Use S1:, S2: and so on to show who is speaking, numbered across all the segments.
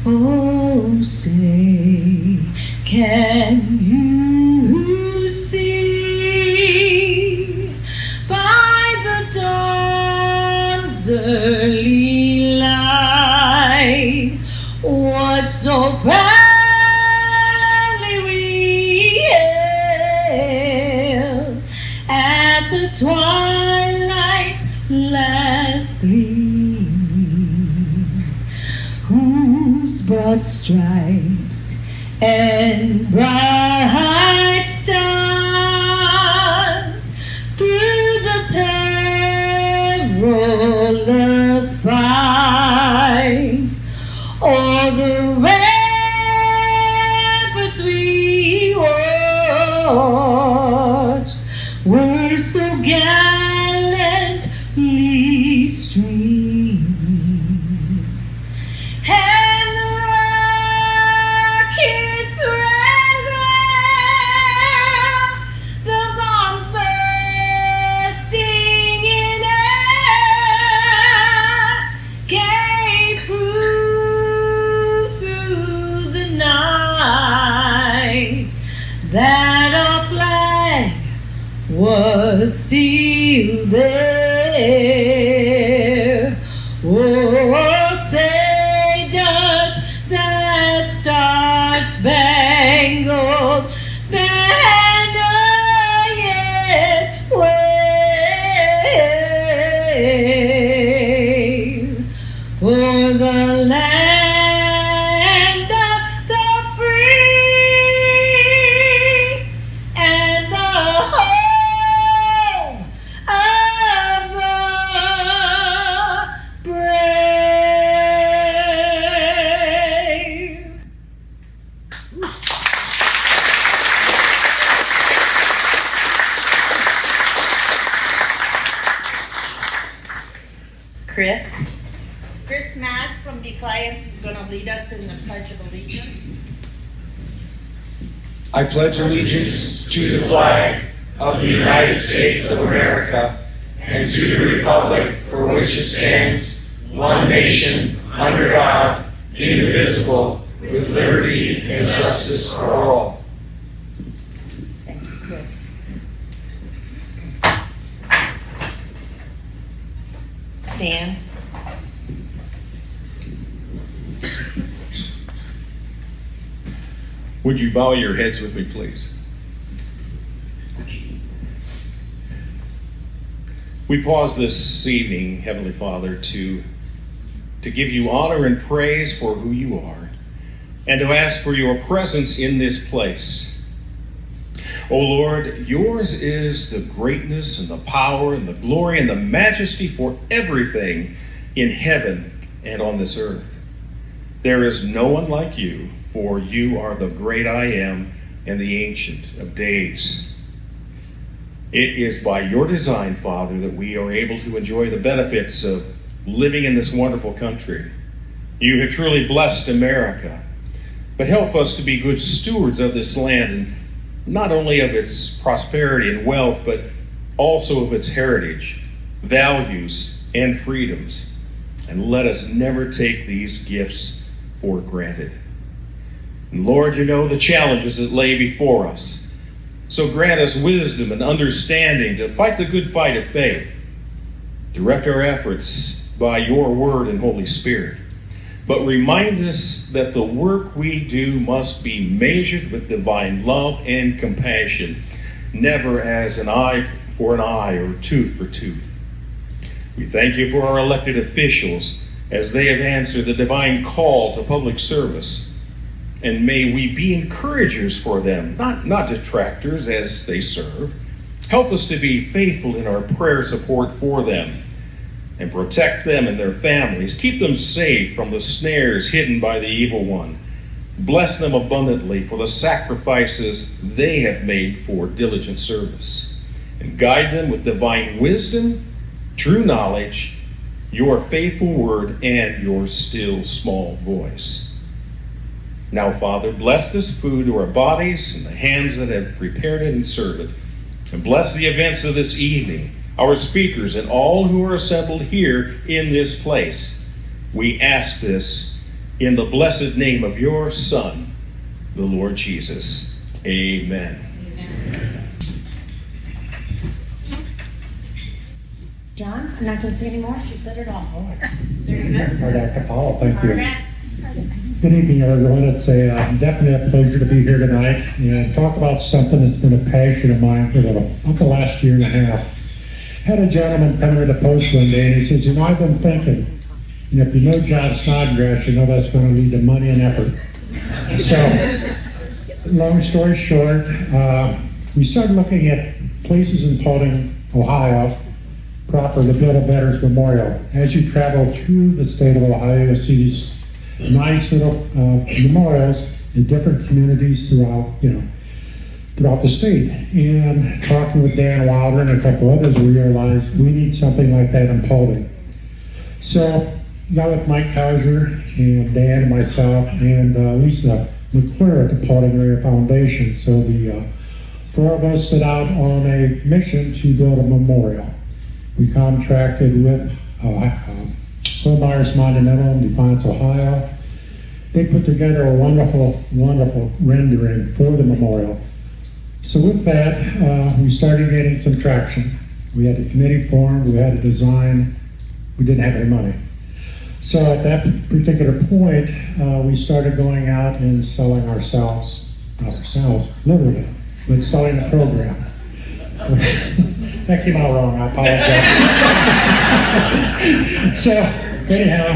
S1: Oh, say, can you see by the dawn's early light what so proudly we hailed at the twilight's last gleam, whose broad stripes and bright stars through the perilous fight o'er the ramparts we watched were so gallantly streamed. And the rockets ran round, the bombs bursting in air, gave proof through the night that our flag was still there. Oh, say does that star-spangled banner yet wave for the land of the free and the home of the brave.
S2: Chris Mack from Defiance is going to lead us in the Pledge of Allegiance.
S3: I pledge allegiance to the flag of the United States of America and to the republic for which it stands, one nation, under God, indivisible, with liberty and justice for all.
S2: Thank you, Chris. Stan.
S4: Would you bow your heads with me, please? We pause this evening, Heavenly Father, to give you honor and praise for who you are, and to ask for your presence in this place. O Lord, yours is the greatness and the power and the glory and the majesty for everything in heaven and on this earth. There is no one like you, for you are the great I am and the Ancient of Days. It is by your design, Father, that we are able to enjoy the benefits of living in this wonderful country. You have truly blessed America, but help us to be good stewards of this land, and not only of its prosperity and wealth, but also of its heritage, values, and freedoms. And let us never take these gifts for granted. And Lord, you know the challenges that lay before us. So grant us wisdom and understanding to fight the good fight of faith. Direct our efforts by your word and Holy Spirit. But remind us that the work we do must be measured with divine love and compassion, never as an eye for an eye or tooth for tooth. We thank you for our elected officials as they have answered the divine call to public service. And may we be encouragers for them, not detractors as they serve. Help us to be faithful in our prayer support for them, and protect them and their families. Keep them safe from the snares hidden by the evil one. Bless them abundantly for the sacrifices they have made for diligent service. And guide them with divine wisdom, true knowledge, your faithful word, and your still small voice. Now, Father, bless this food to our bodies and the hands that have prepared it and served it. And bless the events of this evening, our speakers, and all who are assembled here in this place. We ask this in the blessed name of your Son, the Lord Jesus. Amen.
S2: John, I'm not going to say any more. She said it all.
S5: Dr. Powell, thank you. Good evening, everyone. It's a definite pleasure to be here tonight and talk about something that's been a passion of mine for about the last year and a half. Had a gentleman come to the post one day and he says, I've been thinking, if you know John Snodgrass, you know that's going to lead to money and effort. So, long story short, we started looking at places in Paulding, Ohio, proper to build a Veterans Memorial. As you travel through the state of Ohio, you'll see these nice little memorials in different communities throughout the state. And talking with Dan Wilder and a couple others, we realized we need something like that in Paulding. So got with Mike Kaiser and Dan and myself and Lisa McClure at the Paulding Area Foundation. So the four of us set out on a mission to build a memorial. We contracted with Holmeyer's Monumental in Defiance, Ohio. They put together a wonderful, wonderful rendering for the memorial. So with that, we started getting some traction. We had a committee formed, we had a design, we didn't have any money. So at that particular point, we started going out and selling ourselves, not ourselves, literally, but selling the program. That came out wrong, I apologize. So anyhow,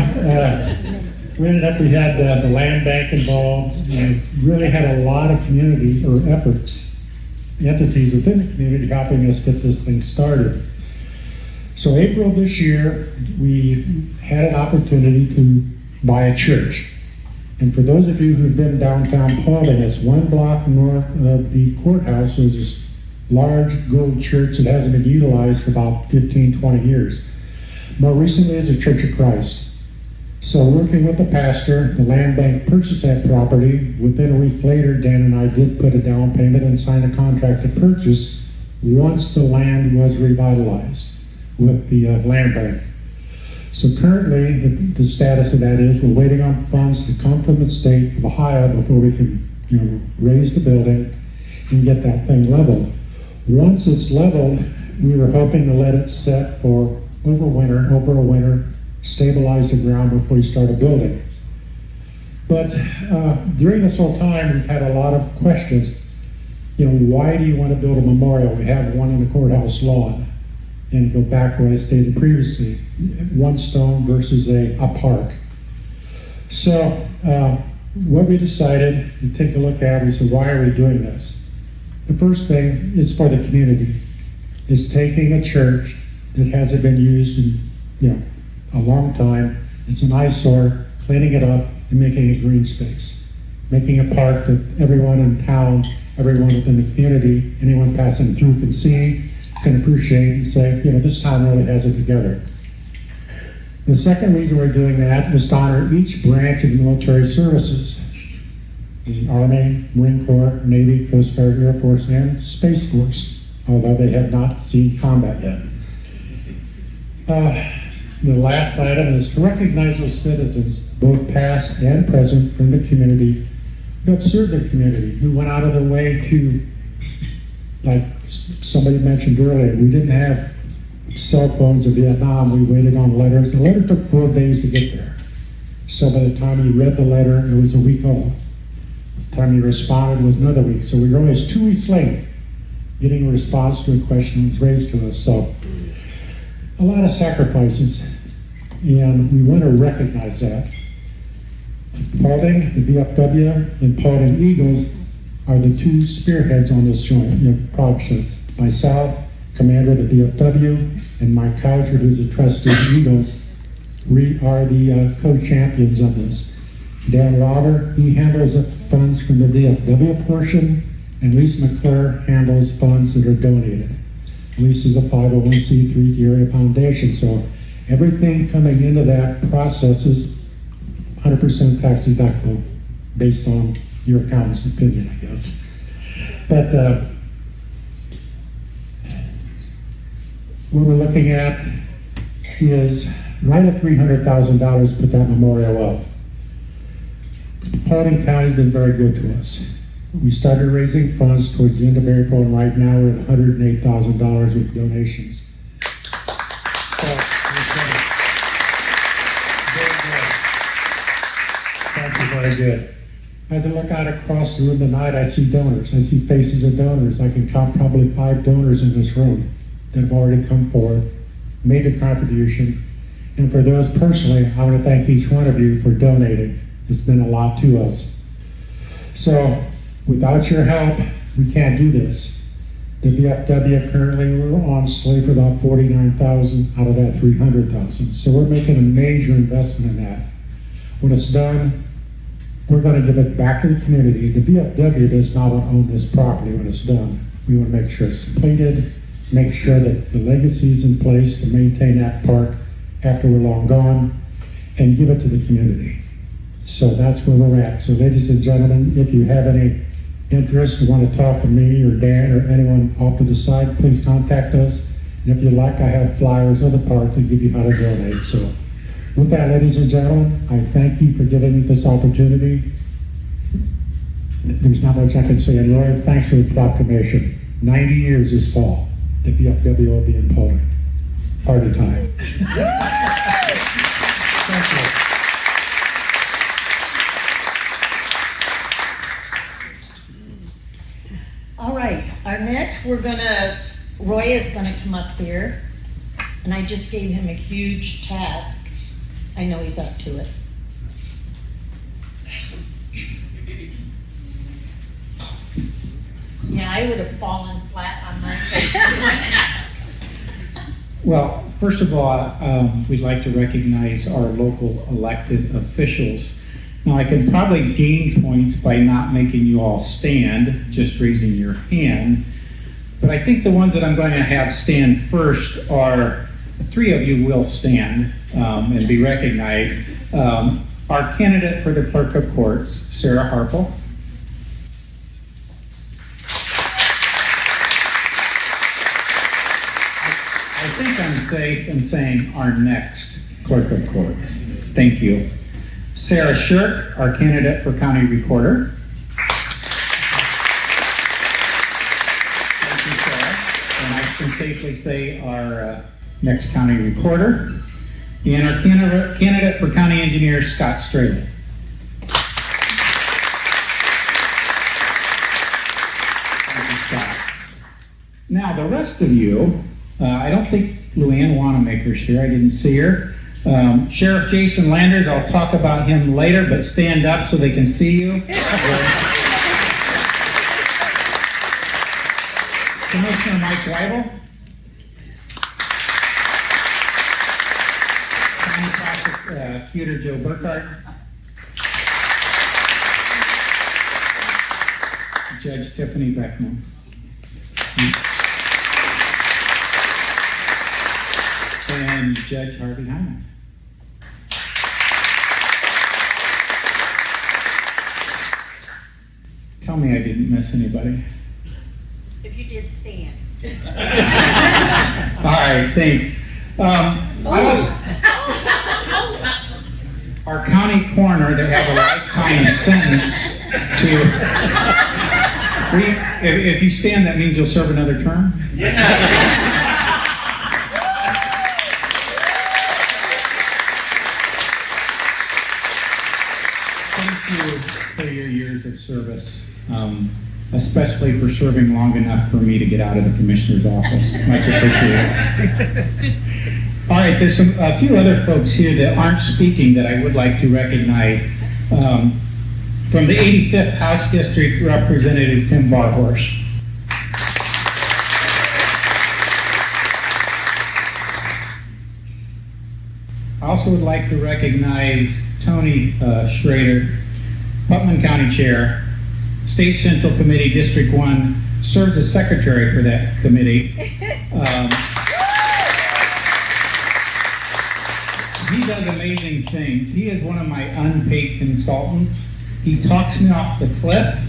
S5: we ended up, we had the land bank involved and really had a lot of community or entities within the community helping us get this thing started. So April this year, we had an opportunity to buy a church. And for those of you who've been downtown Paulding, it's 1 block north of the courthouse. There's this large gold church that hasn't been utilized for about 15, 20 years. More recently is the Church of Christ. So working with the pastor, the land bank purchased that property. Within a week later, Dan and I did put a down payment and sign a contract to purchase once the land was revitalized with the land bank. So currently, the status of that is we're waiting on funds to come from the state of Ohio before we can raise the building and get that thing leveled. Once it's leveled, we were hoping to let it set for over a winter, stabilize the ground before we start a building. But during this whole time, we've had a lot of questions. Why do you want to build a memorial? We have one in the courthouse lawn. And go back to what I stated previously, one stone versus a park. So what we decided to take a look at, we said, why are we doing this? The first thing is for the community. It's taking a church that hasn't been used in a long time. It's an eyesore, cleaning it up and making a green space. Making a park that everyone in town, everyone within the community, anyone passing through can see, can appreciate and say, this town really has it together. The second reason we're doing that is to honor each branch of military services. The Army, Marine Corps, Navy, Coast Guard, Air Force, and Space Force, although they have not seen combat yet. The last item is to recognize those citizens, both past and present, from the community who have served the community, who went out of their way to, like somebody mentioned earlier, we didn't have cell phones in Vietnam. We waited on letters. The letter took 4 days to get there. So by the time you read the letter, it was a week old. The time you responded was another week. So we were always 2 weeks late getting a response to a question that was raised to us. So a lot of sacrifices, and we want to recognize that. Paulding, the VFW, and Paulding Eagles are the 2 spearheads on this joint project. Myself, commander of the VFW, and Mike Kaiser, who's a trustee of Eagles. We are the co-champions of this. Dan Robert, he handles the funds from the VFW portion, and Lisa McClure handles funds that are donated. Lisa's a 501c3 area foundation, so everything coming into that process is 100% tax deductible based on your accountant's opinion, I guess. But what we're looking at is right at $300,000 to put that memorial up. Paulding County's been very good to us. We started raising funds towards the end of April, and right now we're at $108,000 with donations. So, it's very good. Thank you, very good. As I look out across the room tonight, I see donors. I see faces of donors. I can count probably 5 donors in this room that have already come forward, made a contribution. And for those personally, I want to thank each one of you for donating. It's been a lot to us. So, without your help, we can't do this. The VFW currently, we're on slate for about $49,000 out of that $300,000. So we're making a major investment in that. When it's done, we're going to give it back to the community. The VFW does not own this property when it's done. We want to make sure it's completed, make sure that the legacy is in place to maintain that park after we're long gone, and give it to the community. So that's where we're at. So ladies and gentlemen, if you have any interest, want to talk to me or Dan or anyone off to the side, please contact us. And if you like, I have flyers of the park to give you how to donate. So with that, ladies and gentlemen, I thank you for giving me this opportunity. There's not much I can say. And Roy, thanks for the proclamation. 90 years this fall, the VFW will be in Paulding. Party time. Thank you.
S2: All right, our next, Roy is gonna come up here, and I just gave him a huge task. I know he's up to it. Yeah, I would have fallen flat on my face doing that.
S6: Well, first of all, we'd like to recognize our local elected officials. Now, I can probably gain points by not making you all stand, just raising your hand. But I think the ones that I'm going to have stand first are, 3 of you will stand and be recognized. Our candidate for the Clerk of Courts, Sarah Harple. I think I'm safe in saying our next Clerk of Courts. Thank you. Sarah Shirk, our candidate for County Recorder. Thank you, Sarah. And I can safely say our next County Recorder. And our candidate for County Engineer, Scott Straley. Thank you, Scott. Now, the rest of you, I don't think Luann Wanamaker's here. I didn't see her. Sheriff Jason Landers, I'll talk about him later, but stand up so they can see you. Commissioner Mike Weibel. County Prosecutor Joe Burkhardt. Judge Tiffany Beckman. And Judge Harvey Hyman. Tell me I didn't miss anybody.
S2: If you did stand.
S6: All right, thanks. Our county coroner to have a lifetime sentence to. If you stand, that means you'll serve another term?
S3: Yes.
S6: For your years of service, especially for serving long enough for me to get out of the commissioner's office. Much appreciated. All right, there's a few other folks here that aren't speaking that I would like to recognize. From the 85th House District, Representative Tim Barhorse. I also would like to recognize Tony Schrader, Putnam County Chair, State Central Committee, District 1, serves as secretary for that committee. He does amazing things. He is one of my unpaid consultants. He talks me off the cliff.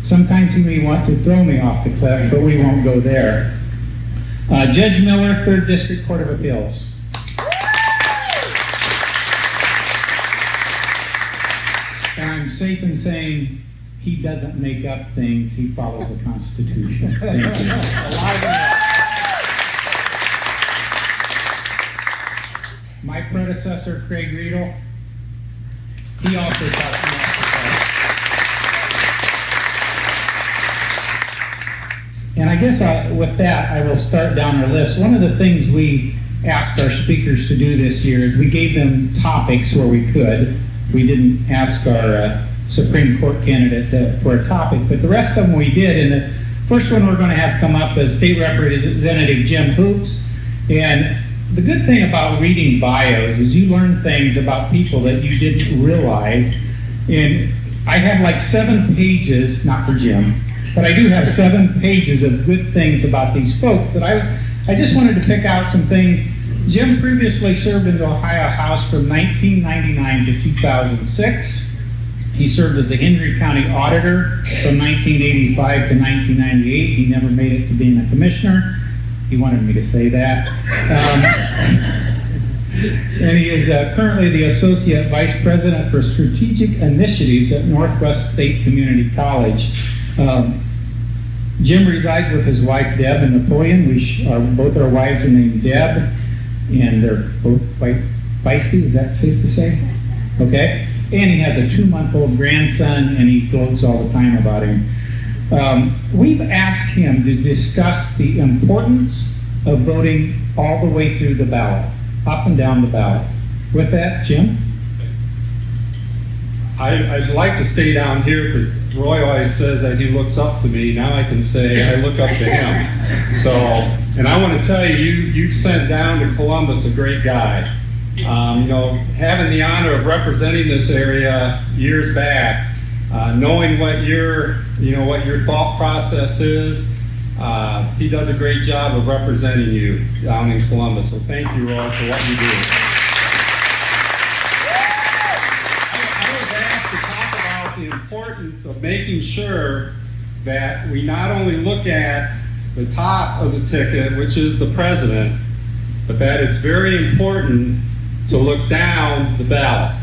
S6: Sometimes he may want to throw me off the cliff, but we won't go there. Judge Miller, 3rd District Court of Appeals. And I'm safe in saying he doesn't make up things, he follows the Constitution. Thank you. My predecessor, Craig Riedel, he also taught me And I guess with that, I will start down our list. One of the things we asked our speakers to do this year is we gave them topics where we could. We didn't ask our Supreme Court candidate for a topic, but the rest of them we did. And the first one we're going to have come up is State Representative Jim Hoops. And the good thing about reading bios is you learn things about people that you didn't realize. And I have like 7 pages, not for Jim, but I do have 7 pages of good things about these folks. But I just wanted to pick out some things. Jim previously served in the Ohio House from 1999 to 2006. He served as a Henry County Auditor from 1985 to 1998. He never made it to being a commissioner. He wanted me to say that. And he is currently the Associate Vice President for Strategic Initiatives at Northwest State Community College. Jim resides with his wife, Deb, in Napoleon. Both our wives are named Deb, and they're both quite feisty. Is that safe to say? Okay. And he has a 2-month-old grandson, and he gloats all the time about him. We've asked him to discuss the importance of voting all the way through the ballot, up and down the ballot. With that, Jim?
S7: I'd like to stay down here because Roy always says that he looks up to me. Now I can say I look up to him. So, and I want to tell you, you sent down to Columbus a great guy. Having the honor of representing this area years back, knowing what your thought process is, he does a great job of representing you down in Columbus. So thank you, Roy, for what you do. I was asked to talk about the importance of making sure that we not only look at the top of the ticket, which is the president, but that it's very important to look down the ballot.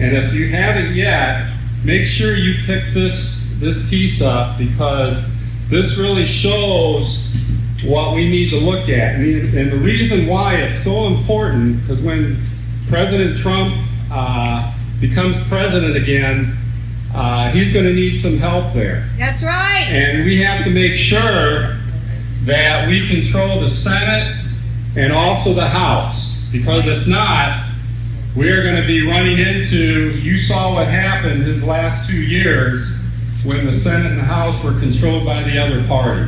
S7: And if you haven't yet, make sure you pick this piece up, because this really shows what we need to look at. And the reason why it's so important, because when President Trump becomes president again, he's going to need some help there.
S1: That's right.
S7: And we have to make sure that we control the Senate and also the House, because if not, we're going to be running into, you saw what happened his last 2 years when the Senate and the House were controlled by the other party.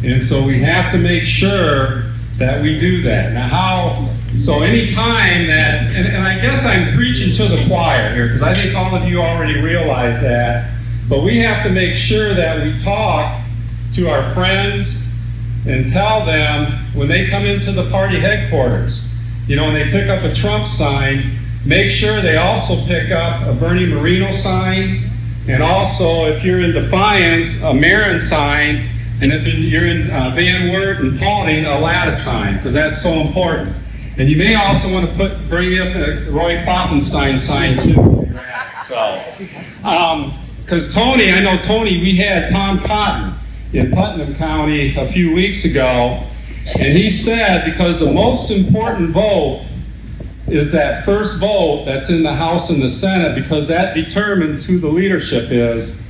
S7: And so we have to make sure that we do that. Now so any time that, and I guess I'm preaching to the choir here, because I think all of you already realize that, but we have to make sure that we talk to our friends and tell them when they come into the party headquarters, when they pick up a Trump sign, make sure they also pick up a Bernie Moreno sign, and also, if you're in Defiance, a Marin sign, and if you're in Van Wert and Paulding, a Latta sign, because that's so important. And you may also want to bring up a Roy Kloppenstein sign too. Because Tony, I know Tony, we had Tom Cotton in Putnam County a few weeks ago, and he said, because the most important vote is that first vote that's in the House and the Senate, because that determines who the leadership is,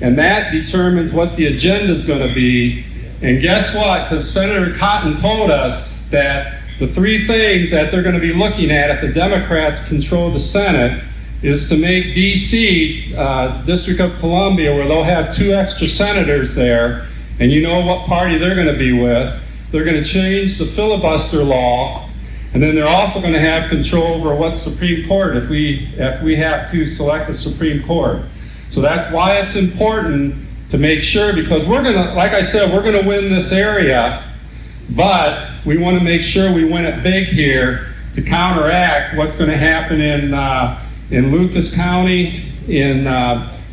S7: and that determines what the agenda is going to be. And guess what? Because Senator Cotton told us that the 3 things that they're going to be looking at if the Democrats control the Senate is to make D.C., District of Columbia, where they'll have 2 extra senators there, and you know what party they're going to be with. They're going to change the filibuster law, and then they're also going to have control over what Supreme Court if we have to select a Supreme Court. So that's why it's important to make sure, because we're going to, like I said, we're going to win this area, but we want to make sure we win it big here to counteract what's going to happen in Lucas County, in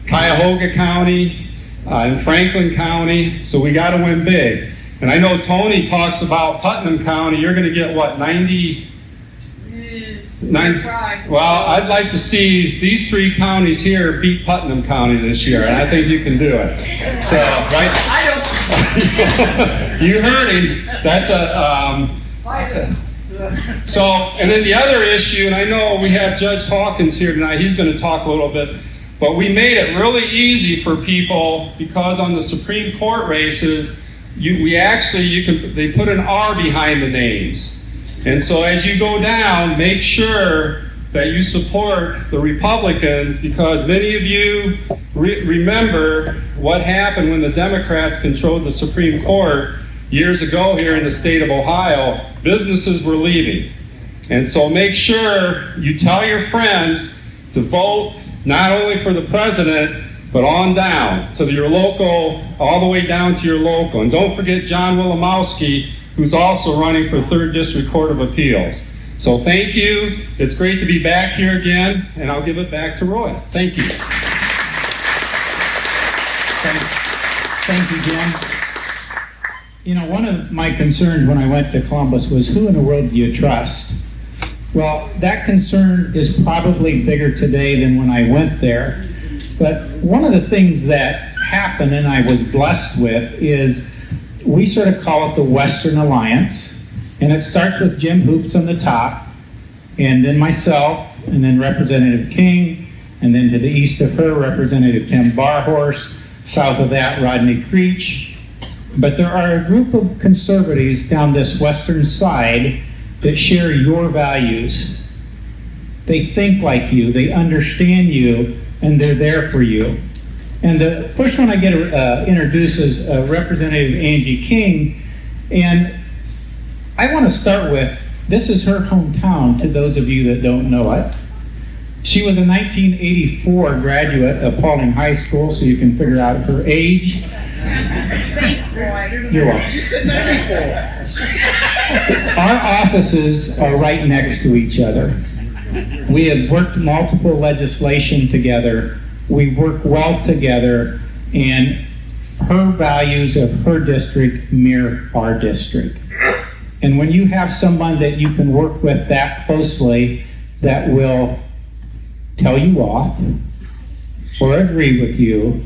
S7: Cuyahoga County, in Franklin County. So we got to win big. And I know Tony talks about Putnam County. You're going to get, what, 90 Well, I'd like to see these 3 counties here beat Putnam County this year, and I think you can do it. So, right? You heard him. That's so, and then the other issue, and I know we have Judge Hawkins here tonight. He's going to talk a little bit. But we made it really easy for people because on the Supreme Court races, they put an R behind the names. And so as you go down, make sure that you support the Republicans because many of you remember what happened when the Democrats controlled the Supreme Court years ago here in the state of Ohio. Businesses were leaving. And so make sure you tell your friends to vote not only for the president, but on down to your local, all the way down to your local. And don't forget John Wilimowski, who's also running for 3rd District Court of Appeals. So thank you. It's great to be back here again, and I'll give it back to Roy. Thank you.
S6: Thank you, Jim. You know, one of my concerns when I went to Columbus was who in the world do you trust? Well, that concern is probably bigger today than when I went there. But one of the things that happened and I was blessed with is we sort of call it the Western Alliance. And it starts with Jim Hoops on the top, and then myself, and then Representative King, and then to the east of her, Representative Tim Barhorse, south of that, Rodney Creech. But there are a group of conservatives down this western side that share your values. They think like you, they understand you, and they're there for you. And the first one I get to introduce is Representative Angie King, and I want to start with, this is her hometown to those of you that don't know it. She was a 1984 graduate of Paulding High School, so you can figure out her age.
S1: Thanks, Roy.
S6: You're welcome.
S3: You said 94.
S6: Our offices are right next to each other. We have worked multiple legislation together. We work well together, and her values of her district mirror our district. And when you have someone that you can work with that closely that will tell you off or agree with you,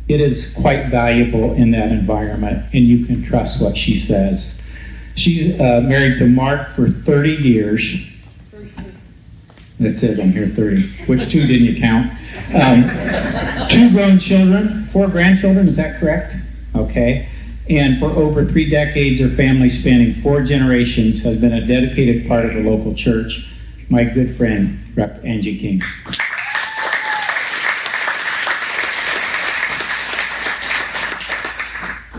S6: it is quite valuable in that environment, and you can trust what she says. She's married to Mark for 30 years. It says on here 30. Which 2 didn't you count? 2 grown children, 4 grandchildren, is that correct? Okay. And for over 3 decades, her family spanning 4 generations has been a dedicated part of the local church. My good friend, Rep. Angie King.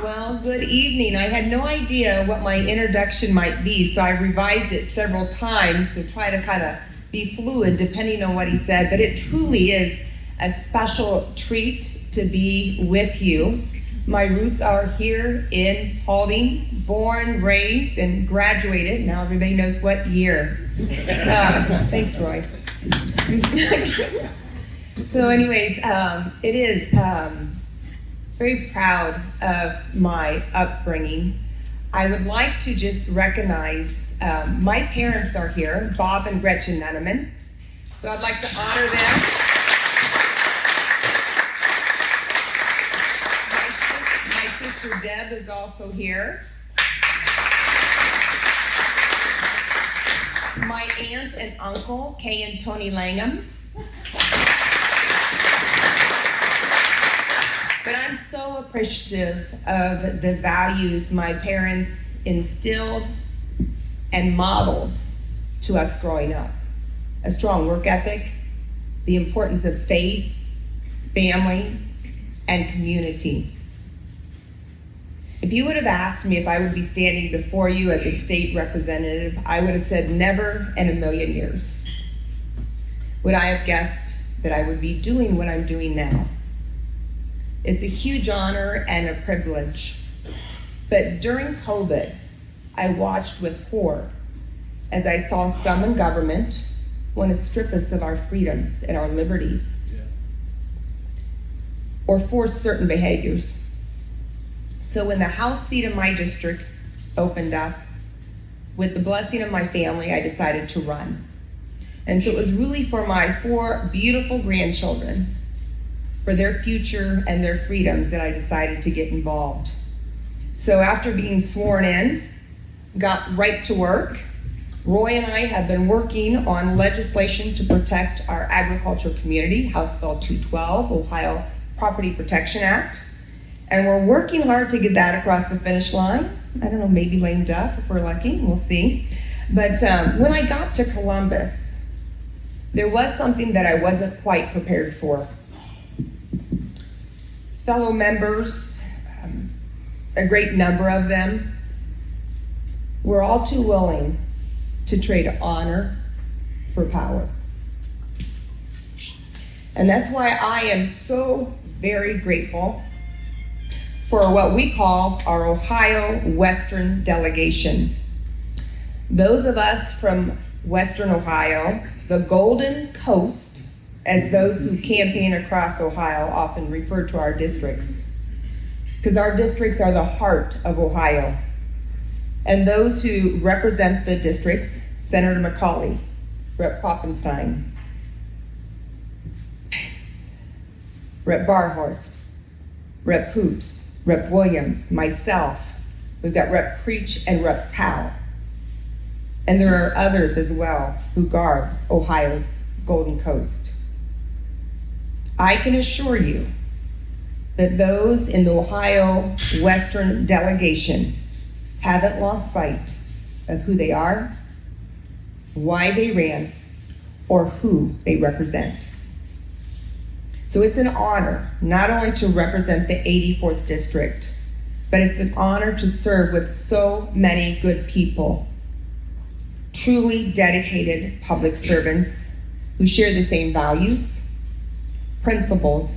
S8: Well, good evening. I had no idea what my introduction might be, so I revised it several times to try to kind of be fluid depending on what he said, but it truly is a special treat to be with you. My roots are here in Paulding, born, raised, and graduated. Now everybody knows what year. Thanks, Roy. So anyways, it is very proud of my upbringing. I would like to just recognize my parents are here, Bob and Gretchen Neneman. So I'd like to honor them. My sister Deb is also here. My aunt and uncle, Kay and Tony Langham. But I'm so appreciative of the values my parents instilled and modeled to us growing up. A strong work ethic, the importance of faith, family, and community. If you would have asked me if I would be standing before you as a state representative, I would have said never in a million years would I have guessed that I would be doing what I'm doing now. It's a huge honor and a privilege. But during COVID, I watched with horror as I saw some in government want to strip us of our freedoms and our liberties, or force certain behaviors. So when the House seat of my district opened up, with the blessing of my family, I decided to run. And so it was really for my 4 beautiful grandchildren, for their future and their freedoms, that I decided to get involved. So after being sworn in, got right to work. Roy and I have been working on legislation to protect our agriculture community, House Bill 212, Ohio Property Protection Act. And we're working hard to get that across the finish line. I don't know, maybe lame duck if we're lucky, we'll see. But when I got to Columbus, there was something that I wasn't quite prepared for. Fellow members, a great number of them, were all too willing to trade honor for power. And that's why I am so very grateful for what we call our Ohio Western Delegation. Those of us from Western Ohio, the Golden Coast, as those who campaign across Ohio often refer to our districts, because our districts are the heart of Ohio. And those who represent the districts, Senator McCauley, Rep. Klopfenstein, Rep. Barhorst, Rep. Hoops, Rep. Williams, myself, we've got Rep. Creech and Rep. Powell. And there are others as well who guard Ohio's Golden Coast. I can assure you that those in the Ohio Western Delegation haven't lost sight of who they are, why they ran, or who they represent. So it's an honor not only to represent the 84th District, but it's an honor to serve with so many good people, truly dedicated public servants who share the same values, principles,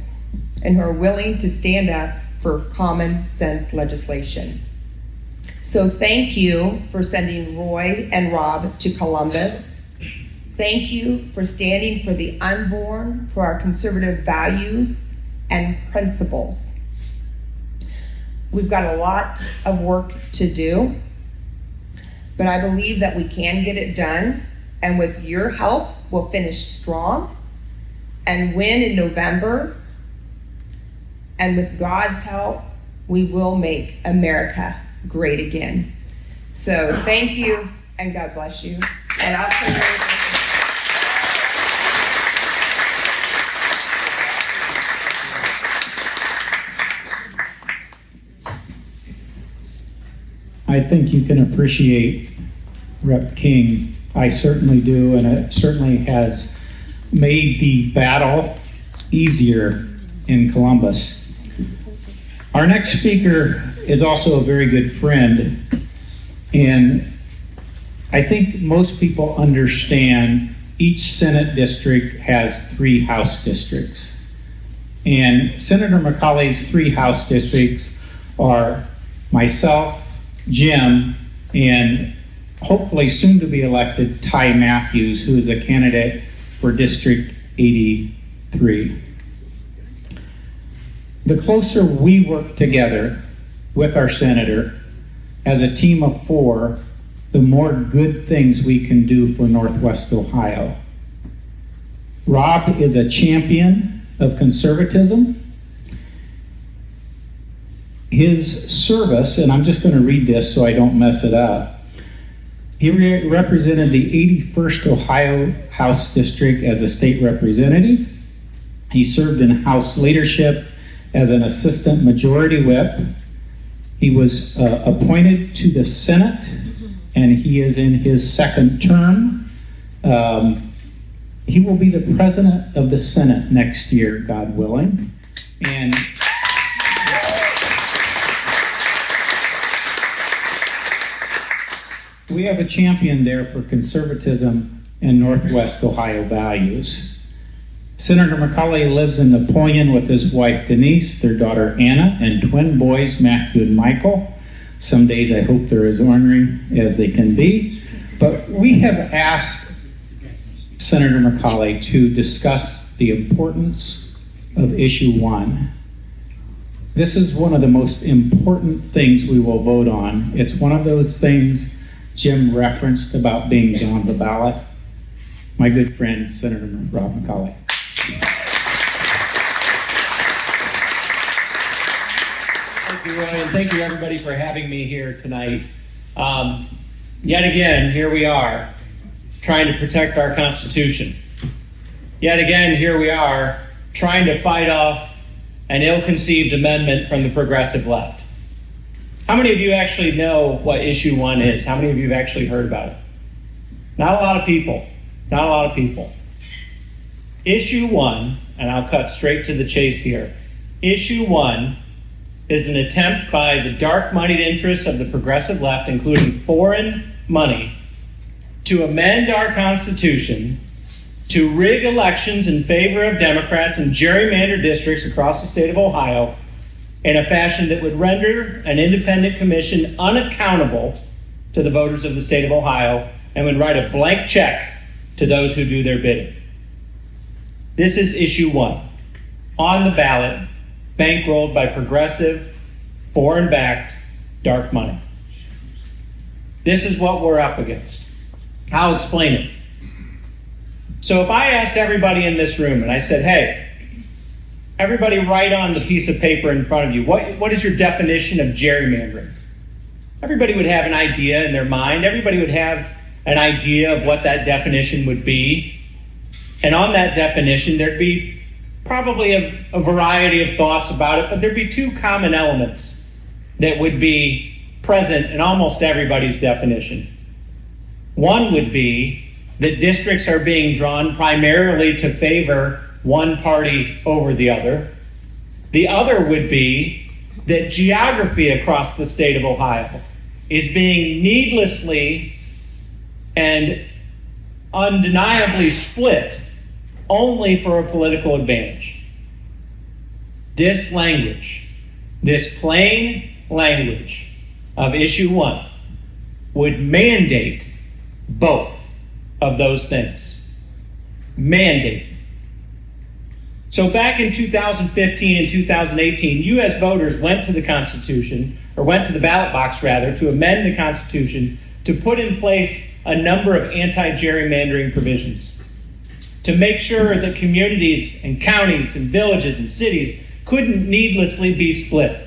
S8: and who are willing to stand up for common sense legislation. So thank you for sending Roy and Rob to Columbus. Thank you for standing for the unborn, for our conservative values and principles. We've got a lot of work to do, but I believe that we can get it done, and with your help, we'll finish strong and win in November. And with God's help, we will make America great again. So thank you, and God bless you. And I'll turn it over.
S6: I think you can appreciate Rep. King. I certainly do, and it certainly has made the battle easier in Columbus. Our next speaker is also a very good friend, and I think most people understand each Senate district has 3 House districts. And Senator McCauley's 3 House districts are myself, Jim, and hopefully soon to be elected Ty Matthews, who is a candidate for District 83. The closer we work together with our senator as a team of 4, the more good things we can do for Northwest Ohio. Rob is a champion of conservatism. His service, and I'm just going to read this so I don't mess it up. He represented the 81st Ohio House District as a state representative. He served in House leadership as an assistant majority whip. He was appointed to the Senate, and he is in his 2nd term. He will be the president of the Senate next year, God willing. And we have a champion there for conservatism and Northwest Ohio values. Senator McCauley lives in Napoleon with his wife Denise, their daughter Anna, and twin boys Matthew and Michael. Some days I hope they're as ornery as they can be. But we have asked Senator McCauley to discuss the importance of issue 1. This is one of the most important things we will vote on. It's one of those things Jim referenced about being on the ballot, my good friend, Senator Rob McCauley.
S9: Thank you, Roy, and thank you everybody for having me here tonight. Yet again, here we are, trying to protect our Constitution. Yet again, here we are, trying to fight off an ill-conceived amendment from the progressive left. How many of you actually know what issue 1 is? How many of you have actually heard about it? Not a lot of people. Not a lot of people. Issue 1, and I'll cut straight to the chase here. Issue 1 is an attempt by the dark-moneyed interests of the progressive left, including foreign money, to amend our Constitution to rig elections in favor of Democrats in gerrymandered districts across the state of Ohio in a fashion that would render an independent commission unaccountable to the voters of the state of Ohio and would write a blank check to those who do their bidding. This is issue 1, on the ballot, bankrolled by progressive, foreign-backed, dark money. This is what we're up against. I'll explain it. So if I asked everybody in this room and I said, hey, everybody write on the piece of paper in front of you, what is your definition of gerrymandering? Everybody would have an idea in their mind. Everybody would have an idea of what that definition would be. And on that definition, there'd be probably a variety of thoughts about it, but there'd be 2 common elements that would be present in almost everybody's definition. One would be that districts are being drawn primarily to favor one party over the other. The other would be that geography across the state of Ohio is being needlessly and undeniably split only for a political advantage. This language, this plain language of issue 1 would mandate both of those things. Mandate. So back in 2015 and 2018, you as voters went to the Constitution, or went to the ballot box rather, to amend the Constitution to put in place a number of anti-gerrymandering provisions, to make sure that communities and counties and villages and cities couldn't needlessly be split,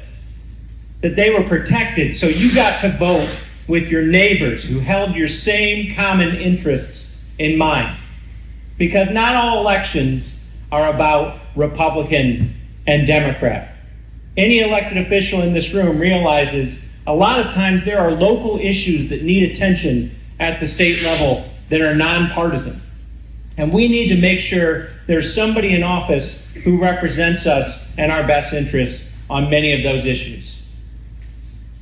S9: that they were protected so you got to vote with your neighbors who held your same common interests in mind. Because not all elections are about Republican and Democrat. Any elected official in this room realizes a lot of times there are local issues that need attention at the state level that are nonpartisan. And we need to make sure there's somebody in office who represents us and our best interests on many of those issues.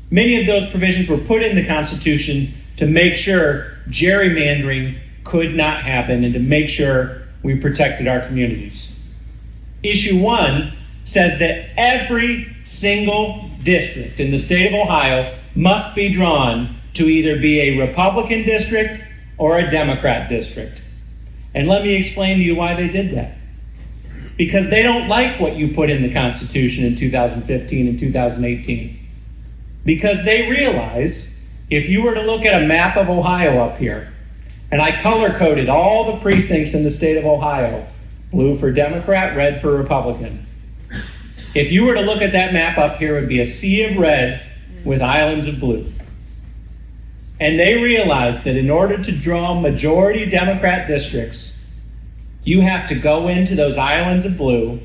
S9: Many of those provisions were put in the Constitution to make sure gerrymandering could not happen and to make sure we protected our communities. Issue 1 says that every single district in the state of Ohio must be drawn to either be a Republican district or a Democrat district. And let me explain to you why they did that. Because they don't like what you put in the Constitution in 2015 and 2018. Because they realize if you were to look at a map of Ohio up here, and I color-coded all the precincts in the state of Ohio, blue for Democrat, red for Republican. If you were to look at that map up here, it would be a sea of red with islands of blue. And they realized that in order to draw majority Democrat districts, you have to go into those islands of blue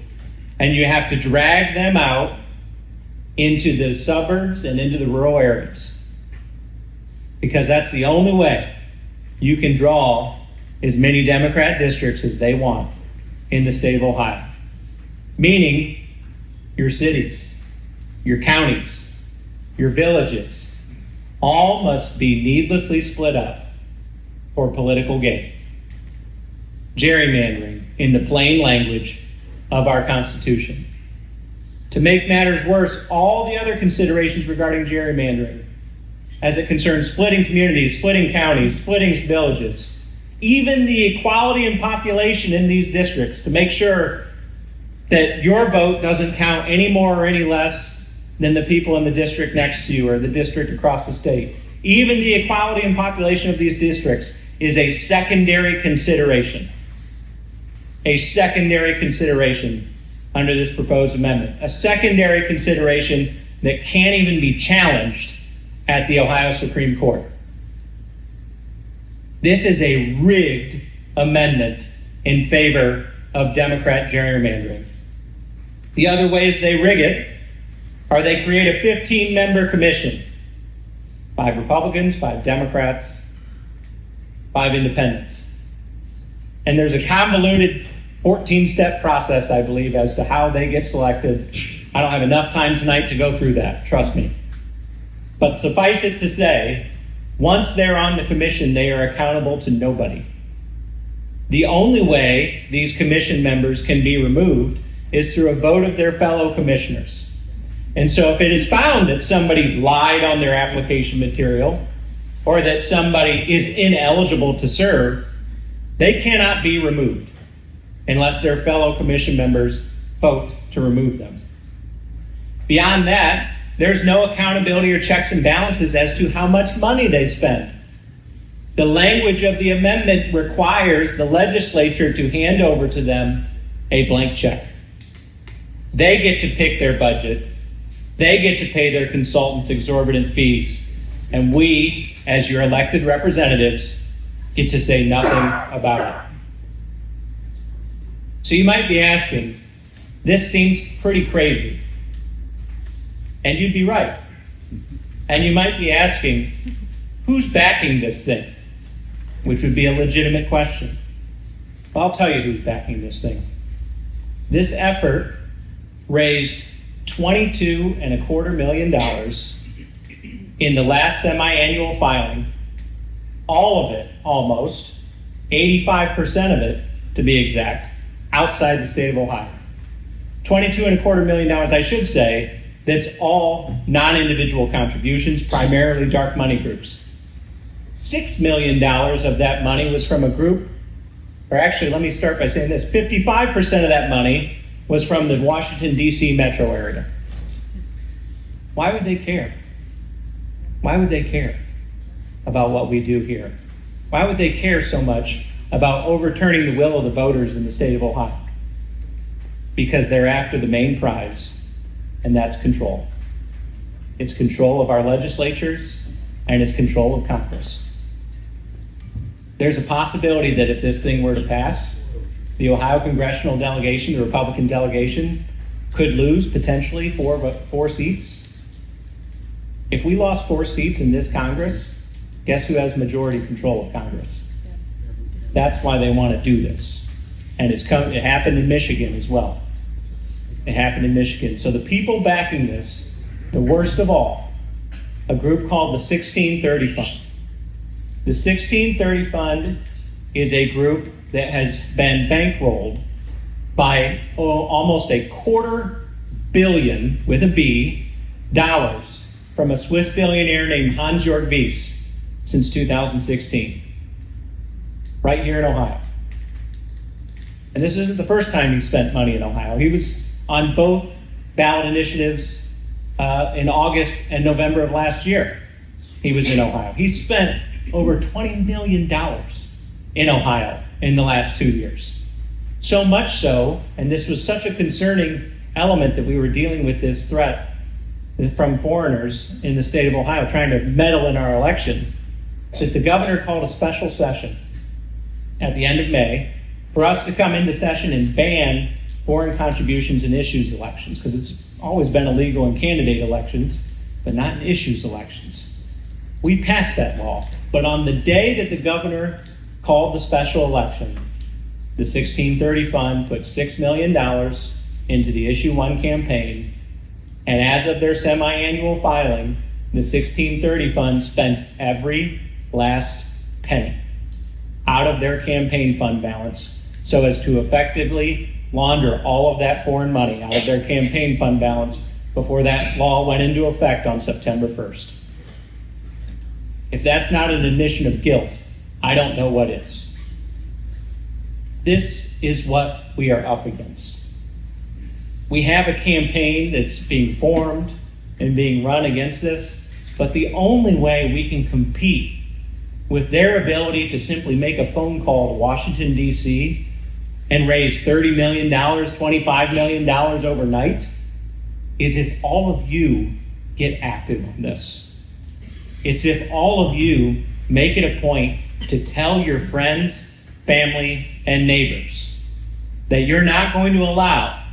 S9: and you have to drag them out into the suburbs and into the rural areas. Because that's the only way you can draw as many Democrat districts as they want in the state of Ohio. Meaning your cities, your counties, your villages, all must be needlessly split up for political gain. Gerrymandering in the plain language of our Constitution. To make matters worse, all the other considerations regarding gerrymandering, as it concerns splitting communities, splitting counties, splitting villages, even the equality in population in these districts, to make sure that your vote doesn't count any more or any less than the people in the district next to you or the district across the state. even the equality in population of these districts is a secondary consideration. A secondary consideration under this proposed amendment. A secondary consideration that can't even be challenged at the Ohio Supreme Court. This is a rigged amendment in favor of Democrat gerrymandering. The other ways they rig it are they create a 15-member commission. 5 Republicans, 5 Democrats, 5 independents. And there's a convoluted 14-step process, I believe, as to how they get selected. I don't have enough time tonight to go through that, trust me. But suffice it to say, once they're on the commission, they are accountable to nobody. The only way these commission members can be removed is through a vote of their fellow commissioners. And so if it is found that somebody lied on their application material or that somebody is ineligible to serve, they cannot be removed unless their fellow commission members vote to remove them. Beyond that, there's no accountability or checks and balances as to how much money they spend. The language of the amendment requires the legislature to hand over to them a blank check. They get to pick their budget. They get to pay their consultants exorbitant fees. And we, as your elected representatives, get to say nothing about it. So you might be asking, this seems pretty crazy. And you'd be right. And you might be asking, who's backing this thing? Which would be a legitimate question. Well, I'll tell you who's backing this thing. This effort raised $22.25 million in the last semi-annual filing. All of it, almost, 85% of it, to be exact, outside the state of Ohio. $22.25 million, I should say, that's all non-individual contributions, primarily dark money groups. $6 million of that money was from a group, or actually, let me start by saying this, 55% of that money was from the Washington, D.C. metro area. Why would they care? Why would they care about what we do here? Why would they care so much about overturning the will of the voters in the state of Ohio? Because they're after the main prize, and that's control. It's control of our legislatures, and it's control of Congress. There's a possibility that if this thing were to pass, the Ohio congressional delegation, the Republican delegation, could lose potentially four seats. If we lost 4 seats in this Congress, guess who has majority control of Congress? That's why they want to do this. And it happened in Michigan as well. It happened in Michigan. So the people backing this, the worst of all, a group called the 1630 Fund. The 1630 Fund is a group that has been bankrolled by almost $250 million, with a B, dollars from a Swiss billionaire named Hans-Jörg Wyss since 2016, right here in Ohio. And this isn't the first time he spent money in Ohio. He was on both ballot initiatives in August and November of last year. He was in Ohio. He spent over $20 million in Ohio in the last 2 years. So much so, and this was such a concerning element that we were dealing with this threat from foreigners in the state of Ohio trying to meddle in our election, that the governor called a special session at the end of May for us to come into session and ban foreign contributions in issues elections, because it's always been illegal in candidate elections, but not in issues elections. We passed that law, but on the day that the governor called the special election, the 1630 Fund put $6 million into the Issue 1 campaign, and as of their semi-annual filing, the 1630 Fund spent every last penny out of their campaign fund balance so as to effectively launder all of that foreign money out of their campaign fund balance before that law went into effect on September 1st. If that's not an admission of guilt, I don't know what is. This is what we are up against. We have a campaign that's being formed and being run against this But the only way we can compete with their ability to simply make a phone call to Washington, D.C. and raise $30 million, $25 million overnight is if all of you get active on this. It's if all of you make it a point to tell your friends, family, and neighbors that you're not going to allow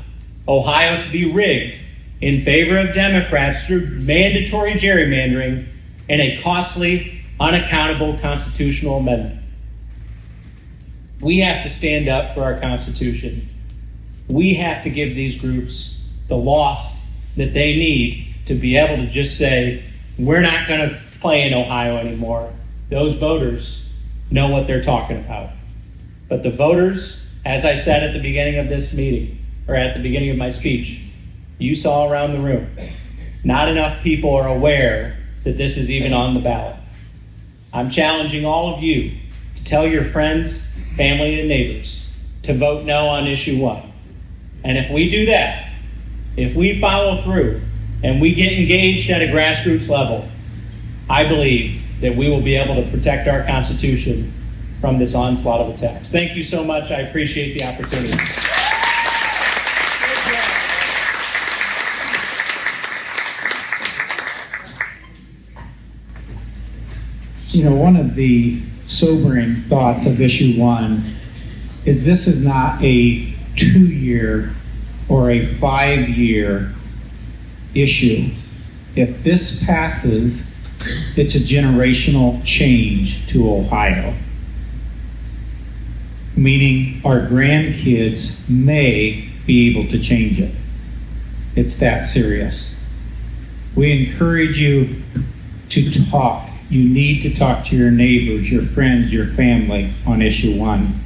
S9: Ohio to be rigged in favor of Democrats through mandatory gerrymandering and a costly, unaccountable constitutional amendment. We have to stand up for our Constitution. We have to give these groups the loss that they need to be able to just say, we're not going to play in Ohio anymore. Those voters know what they're talking about. But the voters, as I said at the beginning of this meeting, or at the beginning of my speech, you saw around the room, not enough people are aware that this is even on the ballot. I'm challenging all of you to tell your friends, family, and neighbors to vote no on issue 1. And if we do that, if we follow through and we get engaged at a grassroots level, I believe that we will be able to protect our Constitution from this onslaught of attacks. Thank you so much. I appreciate the opportunity.
S6: You know, one of the sobering thoughts of issue 1 is this is not a 2-year or a 5-year issue. If this passes, it's a generational change to Ohio, meaning our grandkids may be able to change it. It's that serious. We encourage you to talk. You need to talk to your neighbors, your friends, your family on issue 1.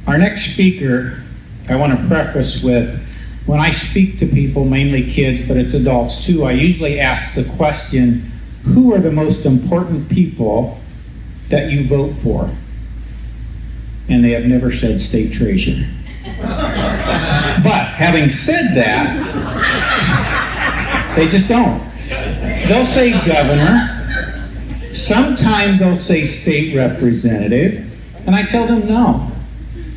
S6: Our next speaker, I want to preface with, when I speak to people, mainly kids, but it's adults too, I usually ask the question, who are the most important people that you vote for? And they have never said state treasurer. But having said that, they just don't. They'll say governor, sometimes they'll say state representative, and I tell them no.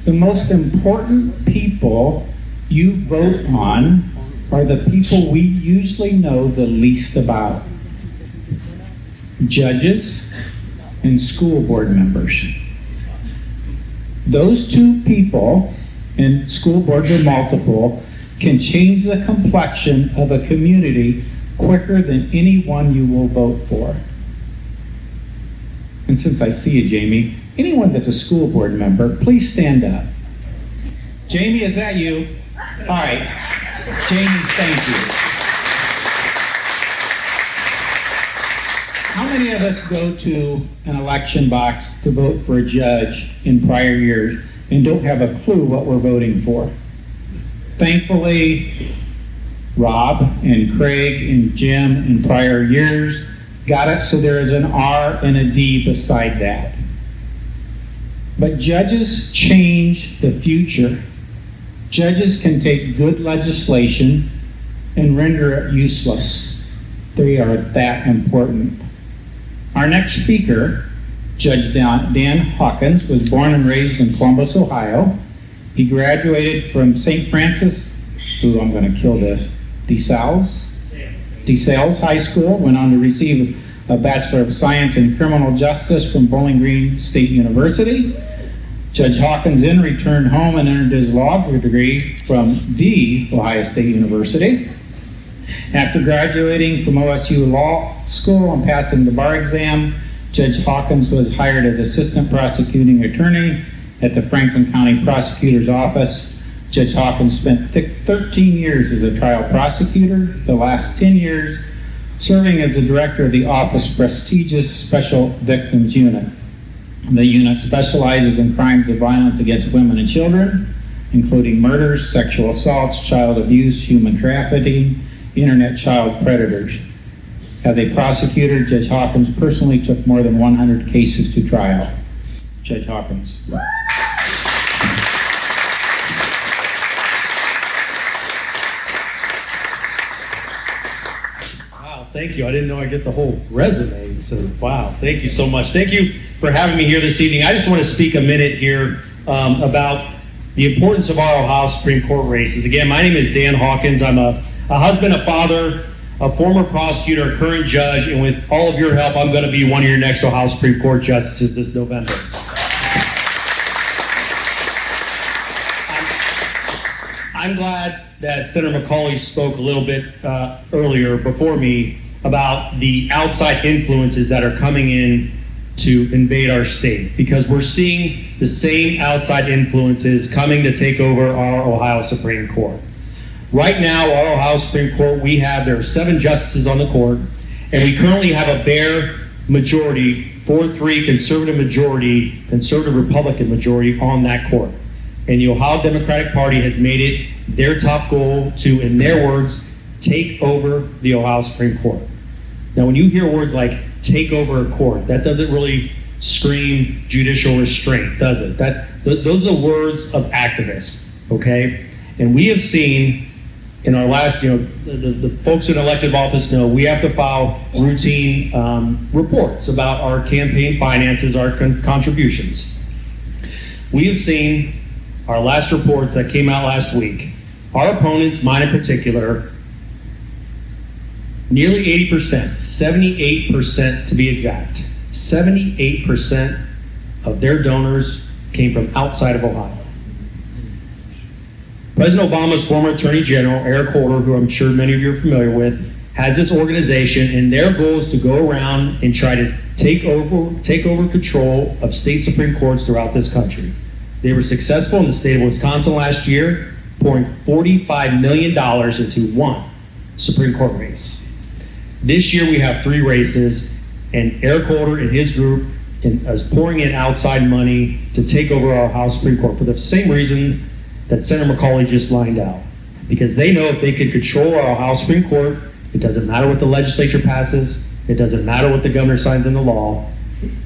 S6: The most important people you vote on are the people we usually know the least about. Judges and school board members. Those 2 people, and school boards are multiple, can change the complexion of a community quicker than anyone you will vote for. And since I see you, Jamie, anyone that's a school board member, please stand up. Jamie, is that you? All right. Jamie, thank you. How many of us go to an election box to vote for a judge in prior years and don't have a clue what we're voting for? Thankfully, Rob and Craig and Jim in prior years got it so there is an R and a D beside that. But judges change the future. Judges can take good legislation and render it useless. They are that important. Our next speaker, Judge Dan Hawkins, was born and raised in Columbus, Ohio. He graduated from St. Francis, I'm going to kill this, DeSales High School, went on to receive a Bachelor of Science in Criminal Justice from Bowling Green State University. Judge Hawkins then returned home and earned his law degree from the Ohio State University. After graduating from OSU Law School and passing the bar exam, Judge Hawkins was hired as Assistant Prosecuting Attorney at the Franklin County Prosecutor's Office. Judge Hawkins spent 13 years as a trial prosecutor, the last 10 years serving as the director of the office's prestigious Special Victims Unit. The unit specializes in crimes of violence against women and children, including murders, sexual assaults, child abuse, human trafficking, internet child predators. As a prosecutor, Judge Hawkins personally took more than 100 cases to trial. Judge Hawkins.
S9: Wow, thank you. I didn't know I'd get the whole resume. So, wow, thank you so much. Thank you for having me here this evening. I just want to speak a minute here about the importance of our Ohio Supreme Court races. Again, my name is Dan Hawkins. I'm a husband, a father, a former prosecutor, a current judge, and with all of your help, I'm going to be one of your next Ohio Supreme Court justices this November. I'm glad that Senator McCauley spoke a little bit earlier before me about the outside influences that are coming in to invade our state, because we're seeing the same outside influences coming to take over our Ohio Supreme Court. Right now, our Ohio Supreme Court, there are 7 justices on the court, and we currently have a bare majority, 4-3 conservative majority, conservative Republican majority on that court. And the Ohio Democratic Party has made it their top goal to, in their words, take over the Ohio Supreme Court. Now, when you hear words like take over a court, that doesn't really scream judicial restraint, does it? Those are the words of activists, okay? And we have seen in our last, the folks in elective office know we have to file routine reports about our campaign finances, our contributions. We have seen our last reports that came out last week. Our opponents, mine in particular, nearly 80%, 78% to be exact, 78% of their donors came from outside of Ohio. President Obama's former Attorney General, Eric Holder, who I'm sure many of you are familiar with, has this organization, and their goal is to go around and try to take over control of state Supreme Courts throughout this country. They were successful in the state of Wisconsin last year, pouring $45 million into one Supreme Court race. This year we have 3 races, and Eric Holder and his group is pouring in outside money to take over our Ohio Supreme Court for the same reasons that Senator McCauley just lined out. Because they know if they can control our Ohio Supreme Court, it doesn't matter what the legislature passes, it doesn't matter what the governor signs into law.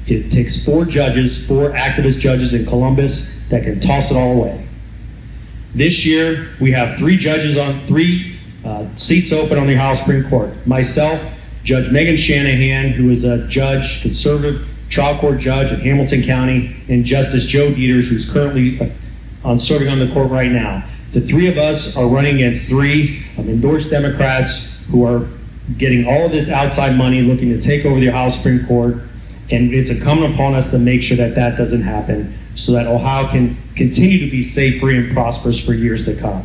S9: It takes 4 judges, 4 activist judges in Columbus that can toss it all away. This year, we have 3 judges on 3 seats open on the Ohio Supreme Court. Myself, Judge Megan Shanahan, who is a judge, conservative trial court judge in Hamilton County, and Justice Joe Dieters, who's currently serving on the court right now. The 3 of us are running against 3 endorsed Democrats who are getting all of this outside money, looking to take over the Ohio Supreme Court. And it's incumbent upon us to make sure that that doesn't happen, so that Ohio can continue to be safe, free, and prosperous for years to come.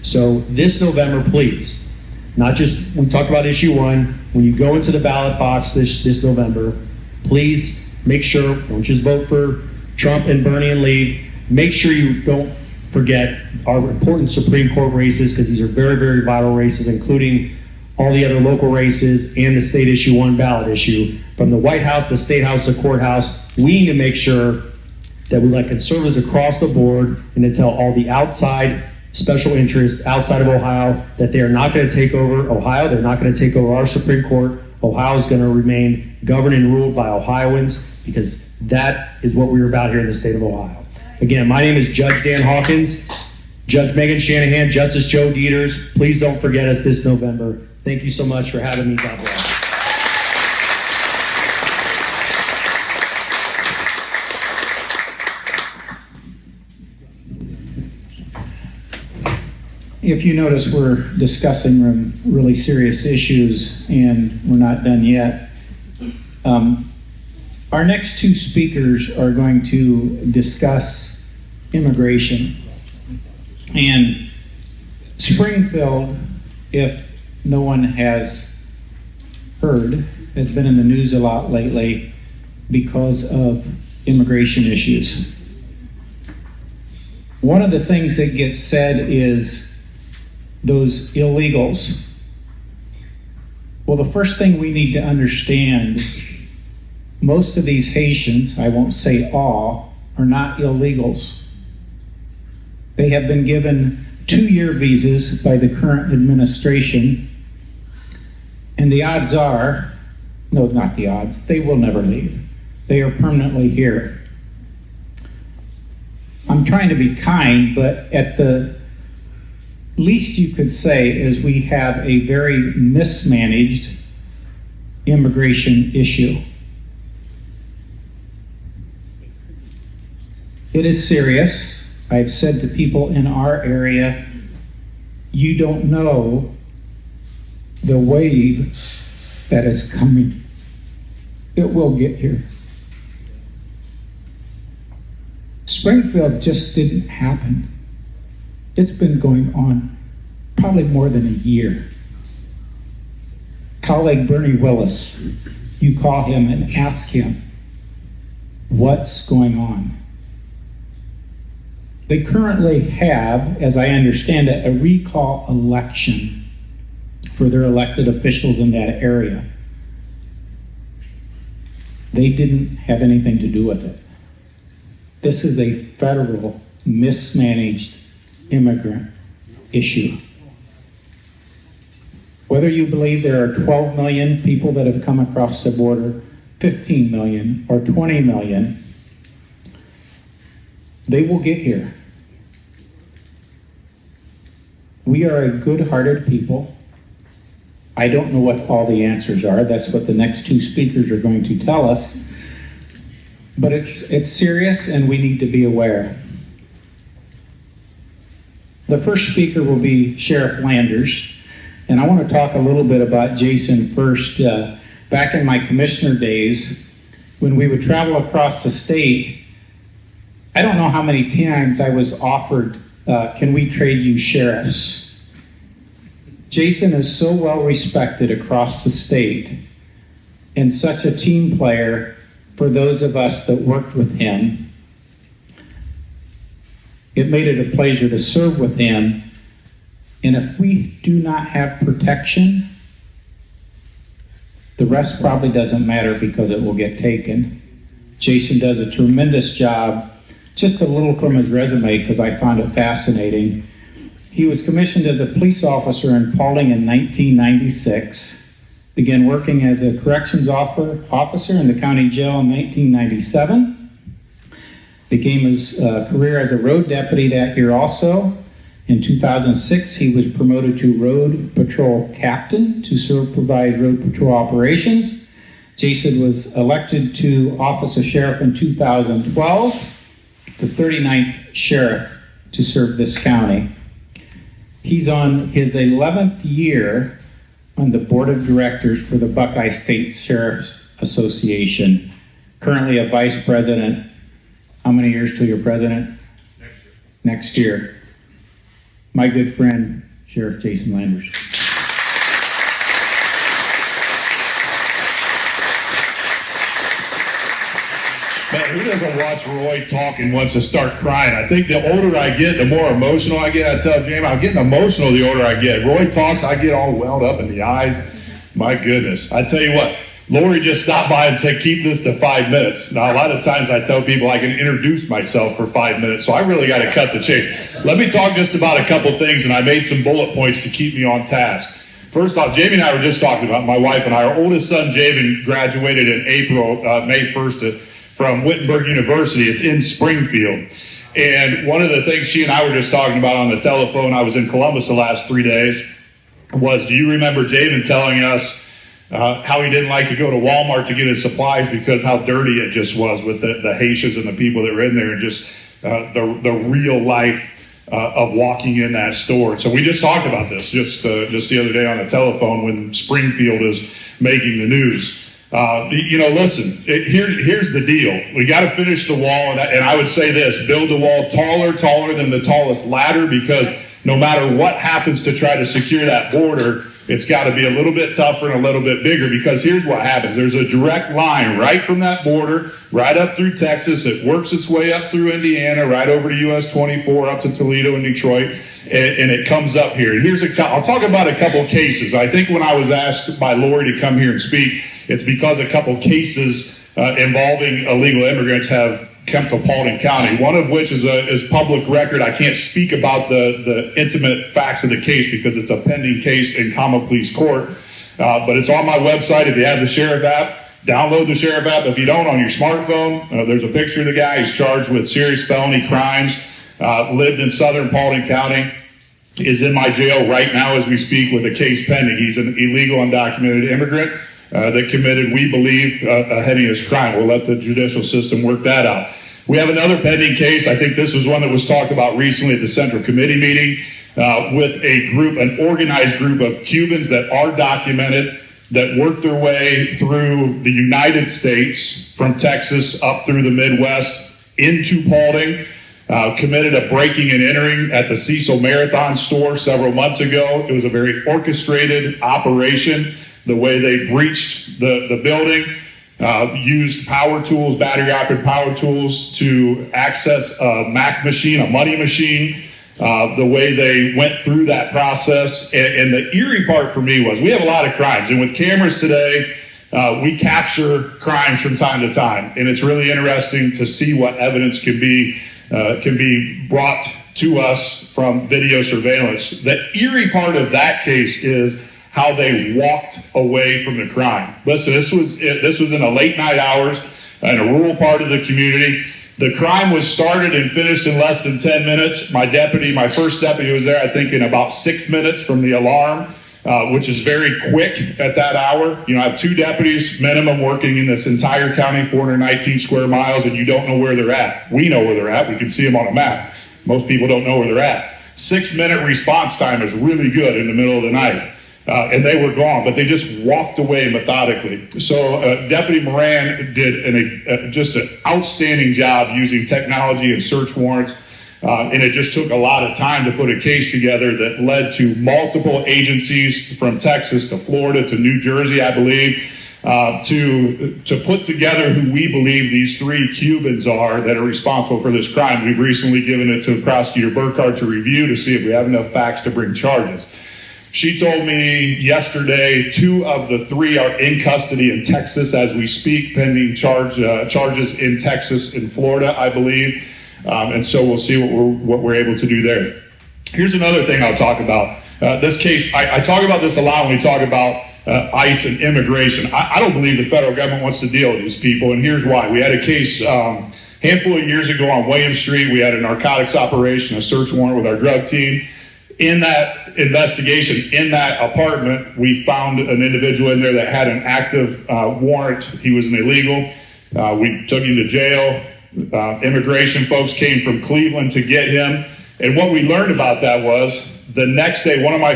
S9: So this November, please, not just, we talked about issue 1, when you go into the ballot box this November, please make sure, don't just vote for Trump and Bernie and leave. Make sure you don't forget our important Supreme Court races, because these are very, very vital races, including all the other local races and the state issue 1 ballot issue. From the White House, the State House, the courthouse, we need to make sure that we let conservatives across the board and to tell all the outside special interests outside of Ohio that they are not going to take over Ohio, they're not going to take over our Supreme Court. Ohio is going to remain governed and ruled by Ohioans, because that is what we're about here in the state of Ohio. Again, my name is Judge Dan Hawkins, Judge Megan Shanahan, Justice Joe Dieters. Please don't forget us this November. Thank you so much for having me. God bless.
S6: If you notice, we're discussing really serious issues, and we're not done yet. Our next 2 speakers are going to discuss immigration. And Springfield, if no one has heard, has been in the news a lot lately because of immigration issues. One of the things that gets said is those illegals. Well, the first thing we need to understand, most of these Haitians, I won't say all, are not illegals. They have been given 2-year visas by the current administration, and the odds are, no, not the odds, they will never leave. They are permanently here. I'm trying to be kind, but at the least you could say is we have a very mismanaged immigration issue. It is serious. I've said to people in our area, you don't know the wave that is coming. It will get here. Springfield just didn't happen. It's been going on probably more than a year. Colleague Bernie Willis, you call him and ask him, what's going on? They currently have, as I understand it, a recall election for their elected officials in that area. They didn't have anything to do with it. This is a federal mismanaged immigrant issue. Whether you believe there are 12 million people that have come across the border, 15 million, or 20 million, they will get here. We are a good-hearted people. I don't know what all the answers are. That's what the next two speakers are going to tell us. But it's serious, and we need to be aware. The first speaker will be Sheriff Landers, and I want to talk a little bit about Jason first. Back in my commissioner days, when we would travel across the state, I don't know how many times I was offered, can we trade you sheriffs? Jason is so well respected across the state and such a team player for those of us that worked with him. It made it a pleasure to serve with him. And if we do not have protection, the rest probably doesn't matter because it will get taken. Jason does a tremendous job. Just a little from his resume because I found it fascinating. He was commissioned as a police officer in Paulding in 1996. Began working as a corrections officer in the county jail in 1997. Began his career as a road deputy that year also. In 2006, he was promoted to road patrol captain to supervise road patrol operations. Jason was elected to office of sheriff in 2012, the 39th sheriff to serve this county. He's on his 11th year on the board of directors for the Buckeye State Sheriff's Association. Currently a vice president. How many years till you're president? Next year. My good friend, Sheriff Jason Landers.
S10: Man, who doesn't watch Roy talk and wants to start crying? I think the older I get, the more emotional I get. I tell Jamie, I'm getting emotional the older I get. Roy talks, I get all welled up in the eyes. My goodness. I tell you what, Lori just stopped by and said, keep this to 5 minutes. Now, a lot of times I tell people I can introduce myself for 5 minutes, so I really got to cut the chase. Let me talk just about a couple things, and I made some bullet points to keep me on task. First off, Jamie and I were just talking about, my wife and I, our oldest son, Javen, graduated in April, May 1st, from Wittenberg University. It's in Springfield. And one of the things she and I were just talking about on the telephone, I was in Columbus the last 3 days, was, do you remember Javen telling us how he didn't like to go to Walmart to get his supplies because how dirty it just was with the Haitians and the people that were in there, and just the real life of walking in that store. So we just talked about this just the other day on the telephone when Springfield is making the news. Listen, here's the deal. We got to finish the wall, and I would say this, build the wall taller than the tallest ladder, because no matter what happens to try to secure that border, it's got to be a little bit tougher and a little bit bigger, because here's what happens. There's a direct line right from that border, right up through Texas. It works its way up through Indiana, right over to US 24, up to Toledo and Detroit, and it comes up here. And I'll talk about a couple cases. I think when I was asked by Lori to come here and speak, it's because a couple cases involving illegal immigrants have come to Paulding County, one of which is public record. I can't speak about the intimate facts of the case because it's a pending case in common pleas court, but it's on my website. If you have the Sheriff app, download the Sheriff app. If you don't, on your smartphone, there's a picture of the guy. He's charged with serious felony crimes, lived in southern Paulding County, is in my jail right now as we speak with a case pending. He's an illegal undocumented immigrant. that committed, we believe, a heinous crime. We'll let the judicial system work that out. We have another pending case. I think this was one that was talked about recently at the Central Committee meeting with a group, an organized group of Cubans that are documented, that worked their way through the United States from Texas up through the Midwest into Paulding, committed a breaking and entering at the Cecil Marathon store several months ago. It was a very orchestrated operation, the way they breached the building. Used power tools, battery-operated power tools to access a Mac machine, a money machine, the way they went through that process. And the eerie part for me was we have a lot of crimes. And with cameras today, we capture crimes from time to time. And it's really interesting to see what evidence can be brought to us from video surveillance. The eerie part of that case is how they walked away from the crime. Listen, this was in the late night hours in a rural part of the community. The crime was started and finished in less than 10 minutes. My first deputy was there, I think, in about 6 minutes from the alarm, which is very quick at that hour. You know, I have 2 deputies minimum working in this entire county, 419 square miles, and you don't know where they're at. We know where they're at. We can see them on a map. Most people don't know where they're at. 6-minute response time is really good in the middle of the night. And they were gone, but they just walked away methodically. So Deputy Moran did just an outstanding job using technology and search warrants, and it just took a lot of time to put a case together that led to multiple agencies from Texas to Florida to New Jersey, I believe, to put together who we believe these 3 Cubans are that are responsible for this crime. We've recently given it to Prosecutor Burkhardt to review to see if we have enough facts to bring charges. She told me yesterday 2 of the 3 are in custody in Texas as we speak, pending charges in Texas and Florida, I believe. And so we'll see what we're able to do there. Here's another thing I'll talk about. This case, I talk about this a lot when we talk about ICE and immigration. I don't believe the federal government wants to deal with these people, and here's why. We had a case handful of years ago on William Street. We had a narcotics operation, a search warrant with our drug team. In that investigation, in that apartment, we found an individual in there that had an active warrant. He was an illegal. We took him to jail. Immigration folks came from Cleveland to get him. And what we learned about that was the next day, one of my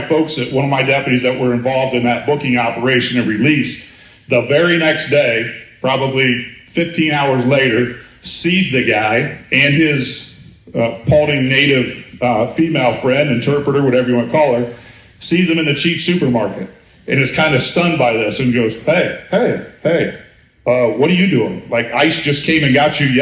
S10: deputies that were involved in that booking operation and release, the very next day, probably 15 hours later, sees the guy and his Paulding native female friend, interpreter, whatever you want to call her, sees him in the cheap supermarket and is kind of stunned by this and goes, hey, what are you doing? Like ICE just came and got him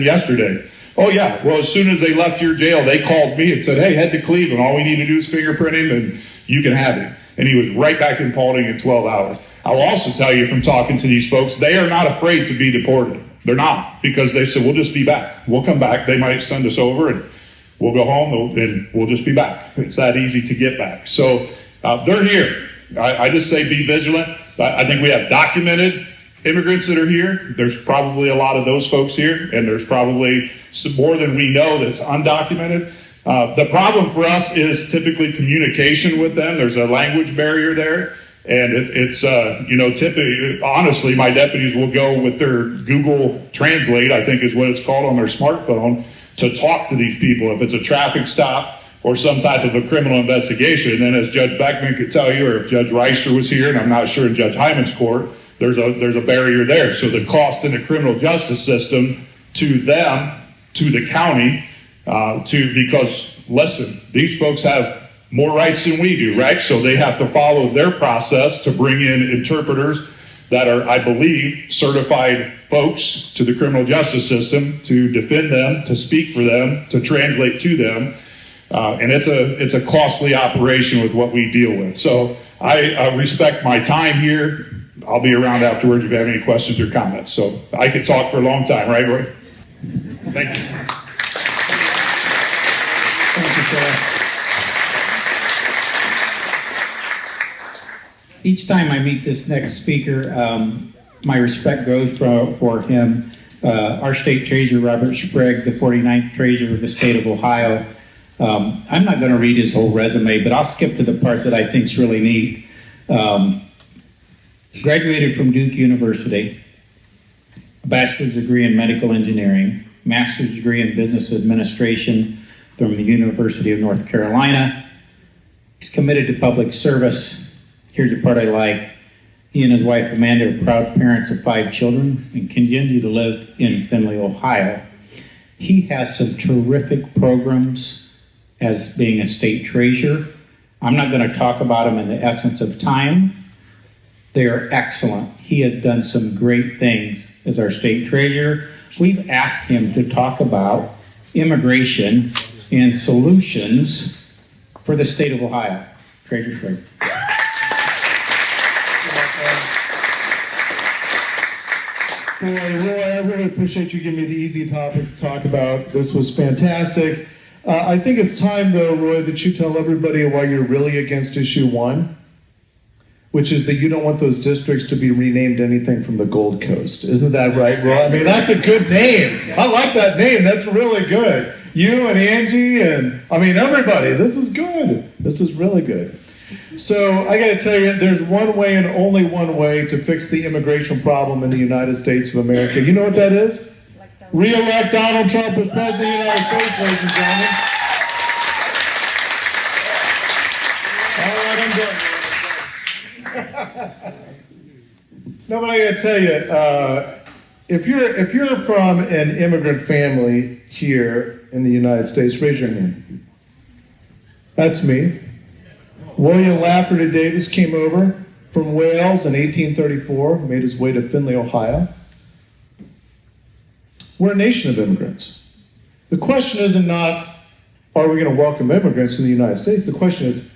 S10: yesterday. Oh yeah, well as soon as they left your jail, they called me and said, hey, head to Cleveland. All we need to do is fingerprint him and you can have him. And he was right back in Paulding in 12 hours. I'll also tell you from talking to these folks, they are not afraid to be deported. They're not, because they said, we'll just be back. We'll come back. They might send us over and we'll go home and we'll just be back. It's that easy to get back. So they're here. I just say be vigilant. I think we have documented immigrants that are here. There's probably a lot of those folks here, and there's probably some more than we know that's undocumented. The problem for us is typically communication with them. There's a language barrier there. And it's typically, honestly, my deputies will go with their Google Translate, I think is what it's called, on their smartphone to talk to these people. If it's a traffic stop or some type of a criminal investigation, and then as Judge Beckman could tell you, or if Judge Reister was here, and I'm not sure in Judge Hyman's court, there's a barrier there. So the cost in the criminal justice system to them, to the county, because listen, these folks have more rights than we do, right? So they have to follow their process to bring in interpreters that are, I believe, certified folks to the criminal justice system to defend them, to speak for them, to translate to them. And it's a costly operation with what we deal with. So I respect my time here. I'll be around afterwards if you have any questions or comments. So I could talk for a long time, right, Roy? Thank you.
S6: Thank you, sir. Each time I meet this next speaker, my respect goes for him. Our state treasurer, Robert Sprague, the 49th treasurer of the state of Ohio. I'm not going to read his whole resume, but I'll skip to the part that I think is really neat. Graduated from Duke University, a bachelor's degree in medical engineering, master's degree in business administration from the University of North Carolina. He's committed to public service. Here's the part I like. He and his wife Amanda are proud parents of 5 children and continue to live in Findlay, Ohio. He has some terrific programs as being a state treasurer. I'm not going to talk about them in the essence of time. They are excellent. He has done some great things as our state treasurer. We've asked him to talk about immigration and solutions for the state of Ohio. Treasurer Schrader.
S11: Boy, Roy, I really appreciate you giving me the easy topics to talk about. This was fantastic. I think it's time, though, Roy, that you tell everybody why you're really against issue 1, which is that you don't want those districts to be renamed anything from the Gold Coast. Isn't that right, Roy? I mean, that's a good name. I like that name. That's really good. You and Angie and, I mean, everybody. This is good. This is really good. So I got to tell you, there's one way and only one way to fix the immigration problem in the United States of America. You know what that is? Re-elect Donald Trump as President of the United States, ladies and gentlemen. All right, I'm done. No, but I got to tell you, if you're from an immigrant family here in the United States, raise your hand. That's me. William Lafferty Davis came over from Wales in 1834, made his way to Findlay, Ohio. We're a nation of immigrants. The question isn't not, are we going to welcome immigrants in the United States? The question is,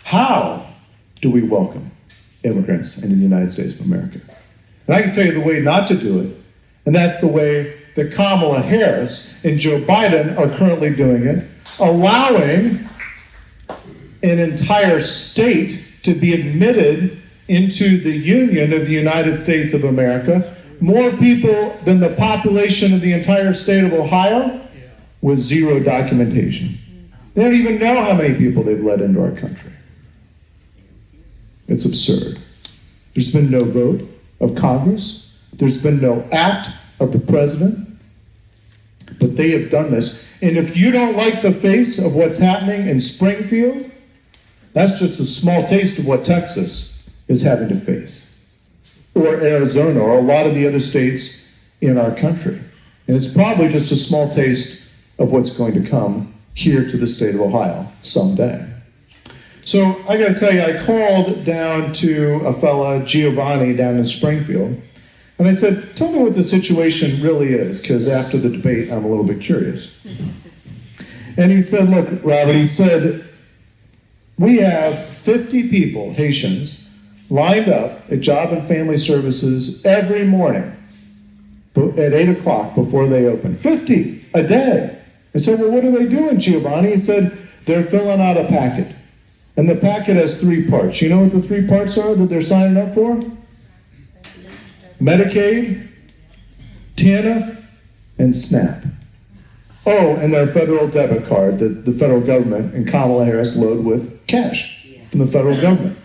S11: how do we welcome immigrants into the United States of America? And I can tell you the way not to do it, and that's the way that Kamala Harris and Joe Biden are currently doing it, allowing an entire state to be admitted into the Union of the United States of America, more people than the population of the entire state of Ohio, with 0 documentation. They don't even know how many people they've let into our country. It's absurd. There's been no vote of Congress. There's been no act of the president. But they have done this. And if you don't like the face of what's happening in Springfield, that's just a small taste of what Texas is having to face, or Arizona, or a lot of the other states in our country. And it's probably just a small taste of what's going to come here to the state of Ohio someday. So I got to tell you, I called down to a fella, Giovanni, down in Springfield, and I said, tell me what the situation really is, because after the debate, I'm a little bit curious. And he said, look, Robert, he said, we have 50 people, Haitians, lined up at Job and Family Services every morning at 8 o'clock before they open. 50 a day. I said, well, what are they doing, Giovanni? He said, they're filling out a packet. And the packet has 3 parts. You know what the 3 parts are that they're signing up for? Medicaid, TANF, and SNAP. Oh, and their federal debit card that the federal government and Kamala Harris load with cash from the federal government.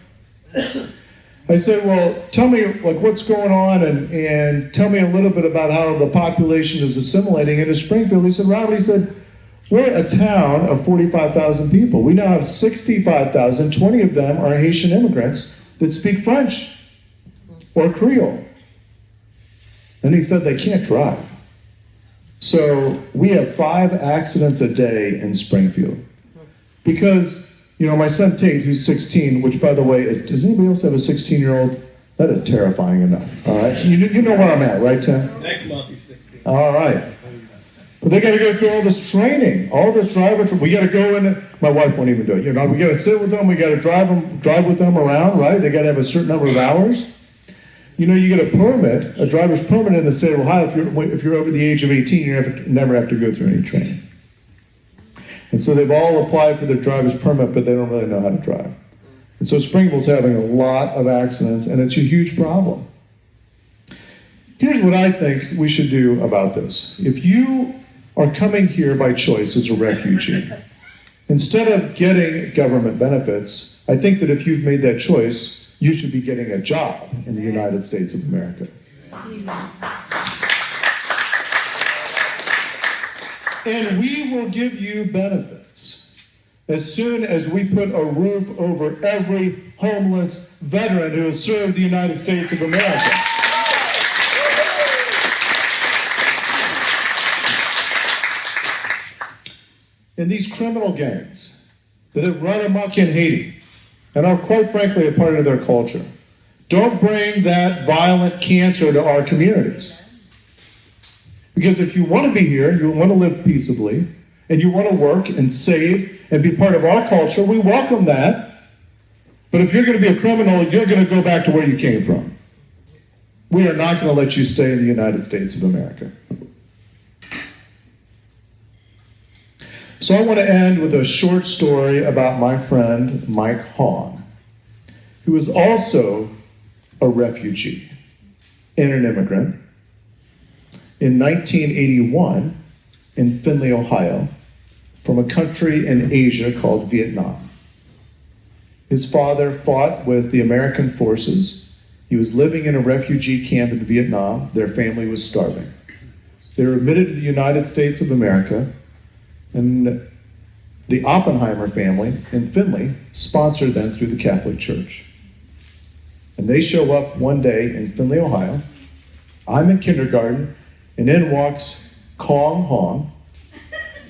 S11: I said, well, tell me like what's going on and tell me a little bit about how the population is assimilating into Springfield. He said, Robert, he said, we're a town of 45,000 people. We now have 65,000. 20 of them are Haitian immigrants that speak French or Creole. And he said they can't drive. So we have 5 accidents a day in Springfield. Because, you know, my son Tate, who's 16, which by the way, does anybody else have a 16-year-old? That is terrifying enough, all right? You know where I'm at, right, Tim?
S3: Next month he's 16.
S11: All right. But they got to go through all this training, all this driver. We got to go in. My wife won't even do it. You know, we got to sit with them. We got to drive with them around, right? They got to have a certain number of hours. You know, you get a permit, a driver's permit in the state of Ohio. If you're over the age of 18, you never have to go through any training. And so they've all applied for their driver's permit, but they don't really know how to drive. And so Springfield's having a lot of accidents, and it's a huge problem. Here's what I think we should do about this. If you are coming here by choice as a refugee, instead of getting government benefits, I think that if you've made that choice, you should be getting a job in the United States of America. And we will give you benefits as soon as we put a roof over every homeless veteran who has served the United States of America. And these criminal gangs that have run amok in Haiti and are quite frankly a part of their culture, don't bring that violent cancer to our communities. Because if you want to be here, you want to live peaceably, and you want to work and save and be part of our culture, we welcome that. But if you're going to be a criminal, you're going to go back to where you came from. We are not going to let you stay in the United States of America. So I want to end with a short story about my friend Mike Hong, who is also a refugee and an immigrant. In 1981, in Findlay, Ohio, from a country in Asia called Vietnam. His father fought with the American forces. He was living in a refugee camp in Vietnam. Their family was starving. They were admitted to the United States of America, and the Oppenheimer family in Findlay sponsored them through the Catholic Church. And they show up one day in Findlay, Ohio. I'm in kindergarten, and in walks Kong Hong,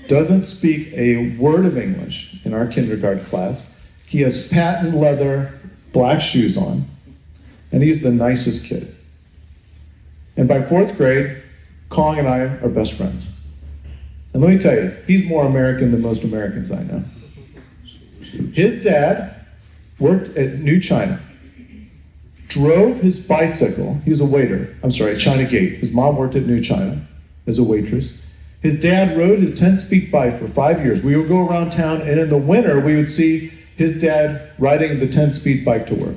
S11: doesn't speak a word of English in our kindergarten class. He has patent leather black shoes on, and he's the nicest kid. And by 4th grade, Kong and I are best friends. And let me tell you, he's more American than most Americans I know. His dad worked at New China, drove his bicycle. He was a waiter, China Gate. His mom worked at New China as a waitress. His dad rode his 10-speed bike for 5 years. We would go around town, and in the winter, we would see his dad riding the 10-speed bike to work.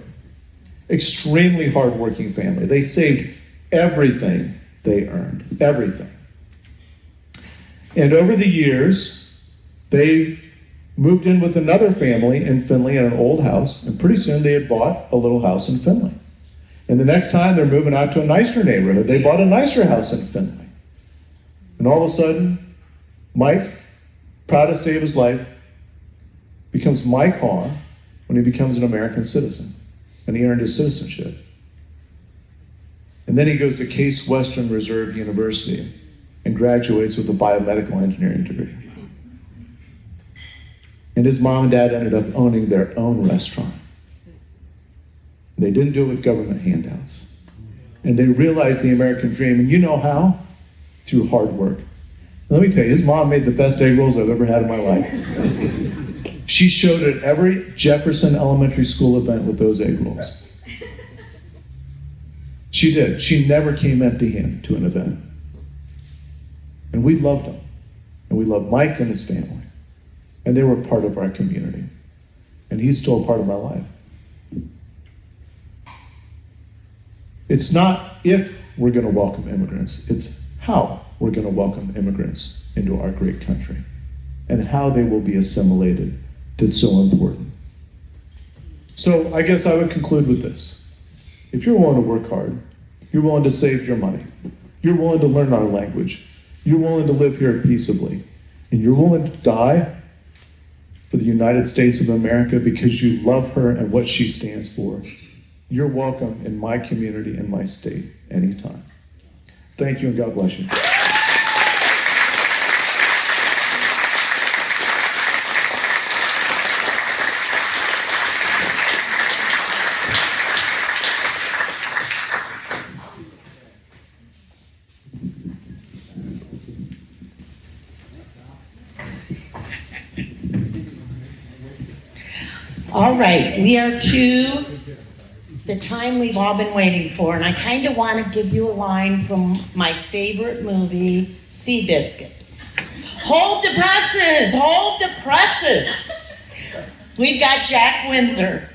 S11: Extremely hardworking family. They saved everything they earned, everything. And over the years, they moved in with another family in Findlay in an old house, and pretty soon they had bought a little house in Findlay. And the next time they're moving out to a nicer neighborhood, they bought a nicer house in Findlay. And all of a sudden, Mike, proudest day of his life, becomes Mike Hong when he becomes an American citizen, and he earned his citizenship. And then he goes to Case Western Reserve University and graduates with a biomedical engineering degree. And his mom and dad ended up owning their own restaurant. They didn't do it with government handouts. And they realized the American dream, and you know how? Through hard work. Let me tell you, his mom made the best egg rolls I've ever had in my life. She showed at every Jefferson Elementary School event with those egg rolls. She did. She never came empty-handed to an event. And we loved them. And we loved Mike and his family. And they were part of our community. And he's still a part of my life. It's not if we're going to welcome immigrants, it's how we're going to welcome immigrants into our great country and how they will be assimilated that's so important. So I guess I would conclude with this. If you're willing to work hard, you're willing to save your money, you're willing to learn our language, you're willing to live here peaceably, and you're willing to die for the United States of America because you love her and what she stands for, you're welcome in my community and my state anytime. Thank you and God bless you.
S2: All right, we are to the time we've all been waiting for, and I kind of want to give you a line from my favorite movie, Seabiscuit. Hold the presses, hold the presses. We've got Jack Windsor,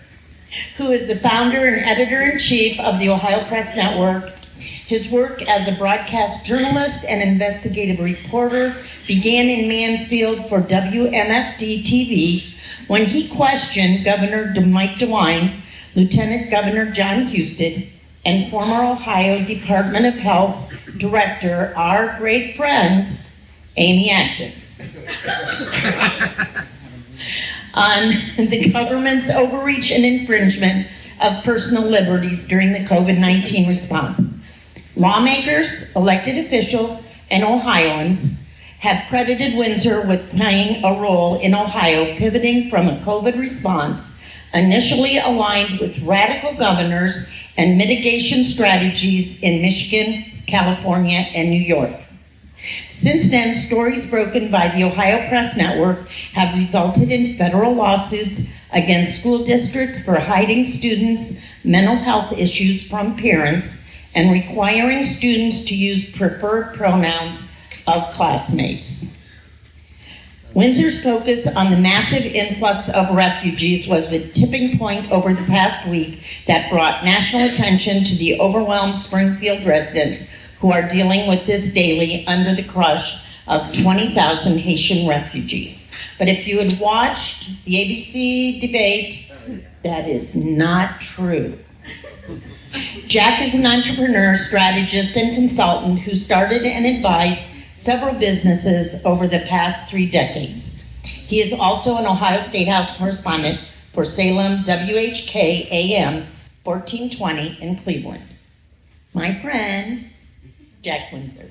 S2: who is the founder and editor-in-chief of the Ohio Press Network. His work as a broadcast journalist and investigative reporter began in Mansfield for WMFD-TV when he questioned Governor Mike DeWine Lieutenant Governor John Husted, and former Ohio Department of Health Director, our great friend, Amy Acton, on the government's overreach and infringement of personal liberties during the COVID-19 response. Lawmakers, elected officials, and Ohioans have credited Windsor with playing a role in Ohio pivoting from a COVID response initially aligned with radical governors and mitigation strategies in Michigan, California, and New York. Since then, stories broken by the Ohio Press Network have resulted in federal lawsuits against school districts for hiding students' mental health issues from parents and requiring students to use preferred pronouns of classmates. Windsor's focus on the massive influx of refugees was the tipping point over the past week that brought national attention to the overwhelmed Springfield residents who are dealing with this daily under the crush of 20,000 Haitian refugees. But if you had watched the ABC debate, that is not true. Jack is an entrepreneur, strategist, and consultant who started and advised several businesses over the past 3 decades. He is also an Ohio State House correspondent for Salem WHK AM 1420 in Cleveland. My friend, Jack Windsor.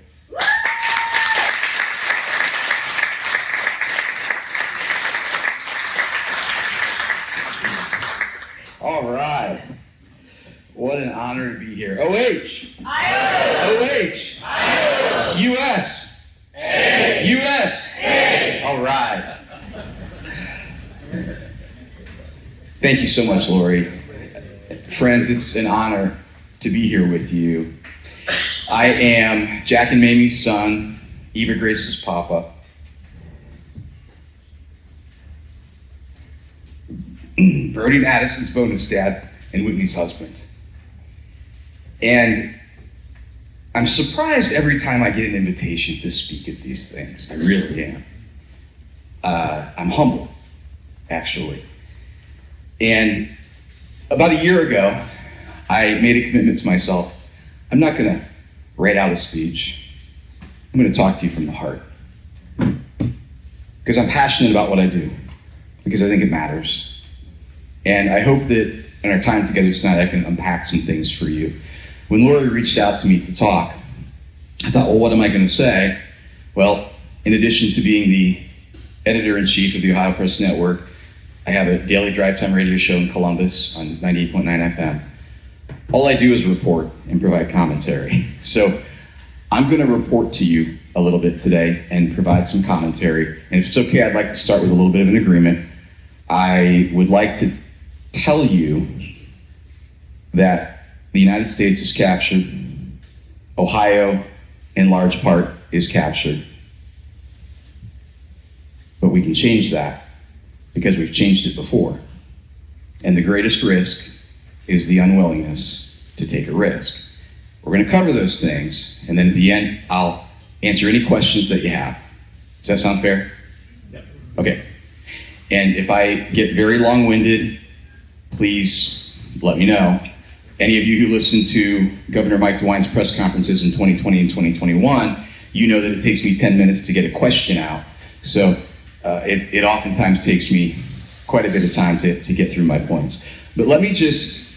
S12: All right. What an honor to be here. OH. OH. US. US. All right. Thank you so much, Lori. Friends, it's an honor to be here with you. I am Jack and Mamie's son, Eva Grace's papa. Brody and Addison's bonus dad, and Whitney's husband. And I'm surprised every time I get an invitation to speak at these things. I really am. I'm humbled, actually. And about a year ago, I made a commitment to myself. I'm not going to write out a speech. I'm going to talk to you from the heart. Because I'm passionate about what I do. Because I think it matters. And I hope that in our time together tonight, I can unpack some things for you. When Lori reached out to me to talk, I thought, well, what am I going to say? Well, in addition to being the editor-in-chief of the Ohio Press Network, I have a daily drive time radio show in Columbus on 98.9 FM. All I do is report and provide commentary. So I'm going to report to you a little bit today and provide some commentary. And if it's okay, I'd like to start with a little bit of an agreement. I would like to tell you that the United States is captured. Ohio, in large part, is captured. But we can change that because we've changed it before. And the greatest risk is the unwillingness to take a risk. We're going to cover those things, and then at the end, I'll answer any questions that you have. Does that sound fair? Yep. Okay. And if I get very long-winded, please let me know. Any of you who listened to Governor Mike DeWine's press conferences in 2020 and 2021, you know that it takes me 10 minutes to get a question out. So it oftentimes takes me quite a bit of time to get through my points. But let me just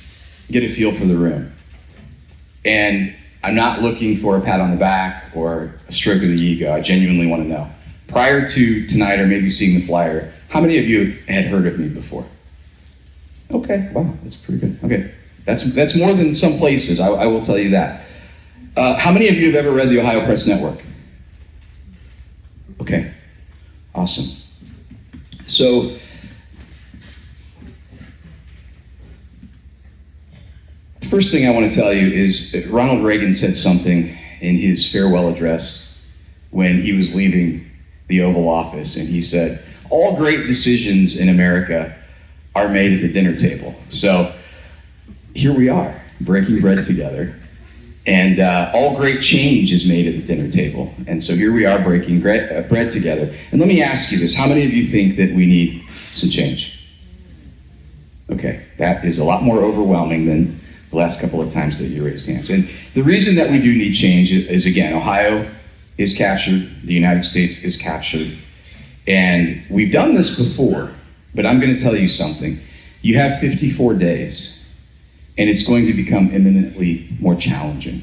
S12: get a feel for the room. And I'm not looking for a pat on the back or a stroke of the ego. I genuinely want to know. Prior to tonight, or maybe seeing the flyer, how many of you had heard of me before? Okay, wow, that's pretty good. Okay, that's more than some places, I will tell you that. How many of you have ever read the Ohio Press Network? Okay, awesome. So, first thing I want to tell you is that Ronald Reagan said something in his farewell address when he was leaving the Oval Office, and he said, all great decisions in America are made at the dinner table. So here we are, breaking bread together. And all great change is made at the dinner table. And so here we are breaking bread together. And let me ask you this, how many of you think that we need some change? Okay, that is a lot more overwhelming than the last couple of times that you raised hands. And the reason that we do need change is, again, Ohio is captured, the United States is captured, and we've done this before, but I'm going to tell you something. You have 54 days, and it's going to become imminently more challenging.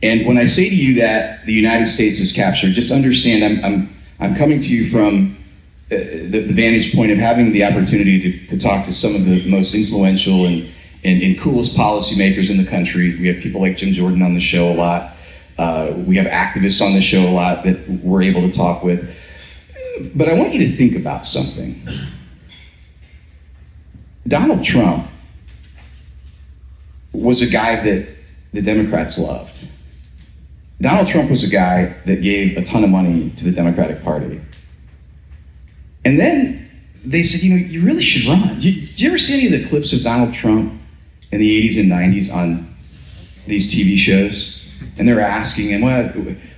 S12: And when I say to you that the United States is captured, just understand I'm coming to you from the vantage point of having the opportunity to talk to some of the most influential and coolest policymakers in the country. We have people like Jim Jordan on the show a lot. We have activists on the show a lot that we're able to talk with. But I want you to think about something. Donald Trump was a guy that the Democrats loved. Donald Trump was a guy that gave a ton of money to the Democratic Party. And then they said, you really should run. Did you ever see any of the clips of Donald Trump in the 80s and 90s on these TV shows? And they're asking him, well,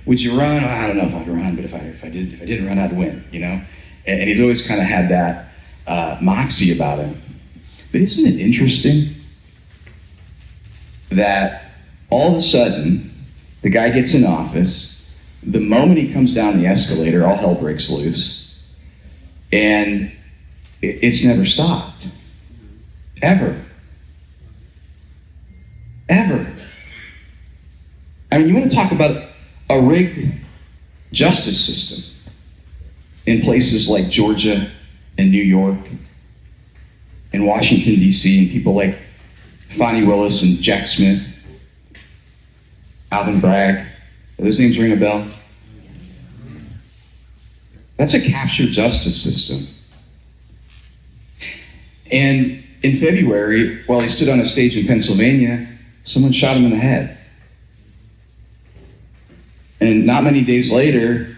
S12: would you run? Oh, I don't know if I'd run, but if I did run, I'd win, And he's always kind of had that moxie about him. But isn't it interesting that all of a sudden, the guy gets in office, the moment he comes down the escalator, all hell breaks loose, and it's never stopped. Ever. Ever. I mean, you want to talk about a rigged justice system in places like Georgia and New York and Washington, D.C., and people like Fonnie Willis and Jack Smith, Alvin Bragg. Do those names ring a bell? That's a captured justice system. And in February, while he stood on a stage in Pennsylvania, someone shot him in the head. And not many days later,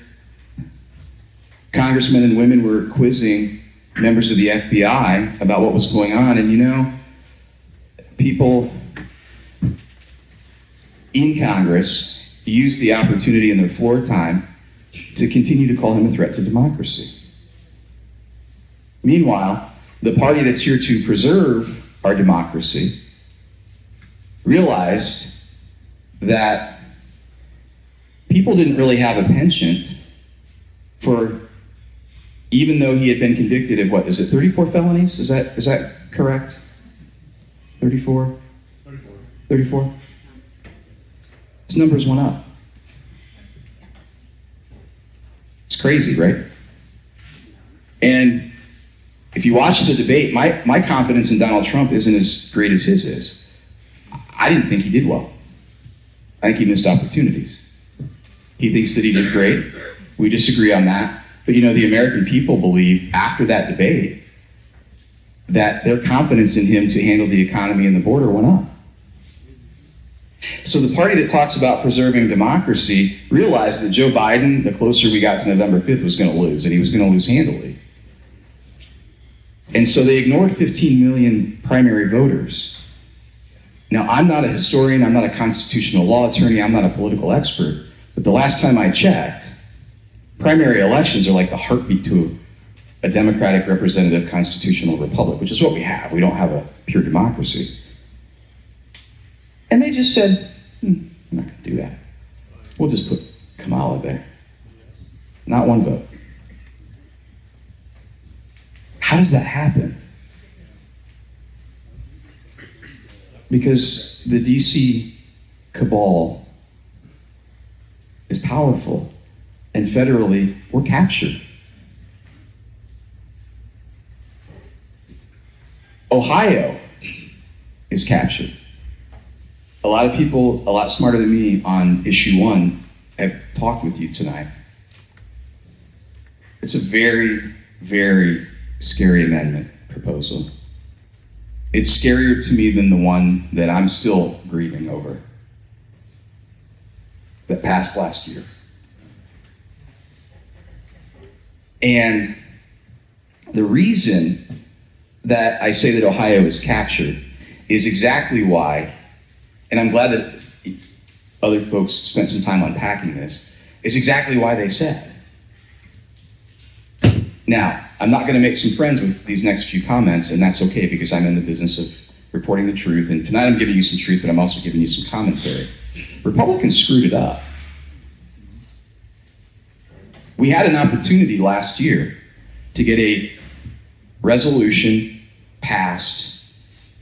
S12: congressmen and women were quizzing members of the FBI about what was going on. And people in Congress used the opportunity in their floor time to continue to call him a threat to democracy. Meanwhile, the party that's here to preserve our democracy realized that people didn't really have a penchant for, even though he had been convicted of 34 felonies? Is that correct? 34? 34? His numbers went up. It's crazy, right? And if you watch the debate, my confidence in Donald Trump isn't as great as his is. I didn't think he did well. I think he missed opportunities. He thinks that he did great. We disagree on that. But the American people believe after that debate that their confidence in him to handle the economy and the border went up. So the party that talks about preserving democracy realized that Joe Biden, the closer we got to November 5th, was going to lose, and he was going to lose handily. And so they ignored 15 million primary voters. Now, I'm not a historian, I'm not a constitutional law attorney, I'm not a political expert, but the last time I checked, primary elections are like the heartbeat to a democratic representative constitutional republic, which is what we have. We don't have a pure democracy. And they just said, we're not going to do that. We'll just put Kamala there. Not one vote. How does that happen? Because the DC cabal is powerful, and federally, we're captured. Ohio is captured. A lot of people, a lot smarter than me on issue 1, have talked with you tonight. It's a very, very scary amendment proposal. It's scarier to me than the one that I'm still grieving over, that passed last year. And the reason that I say that Ohio is captured is exactly why, and I'm glad that other folks spent some time unpacking this, is exactly why they said, Now, I'm not going to make some friends with these next few comments, and that's okay because I'm in the business of reporting the truth. And tonight I'm giving you some truth, but I'm also giving you some commentary. Republicans screwed it up. We had an opportunity last year to get a resolution passed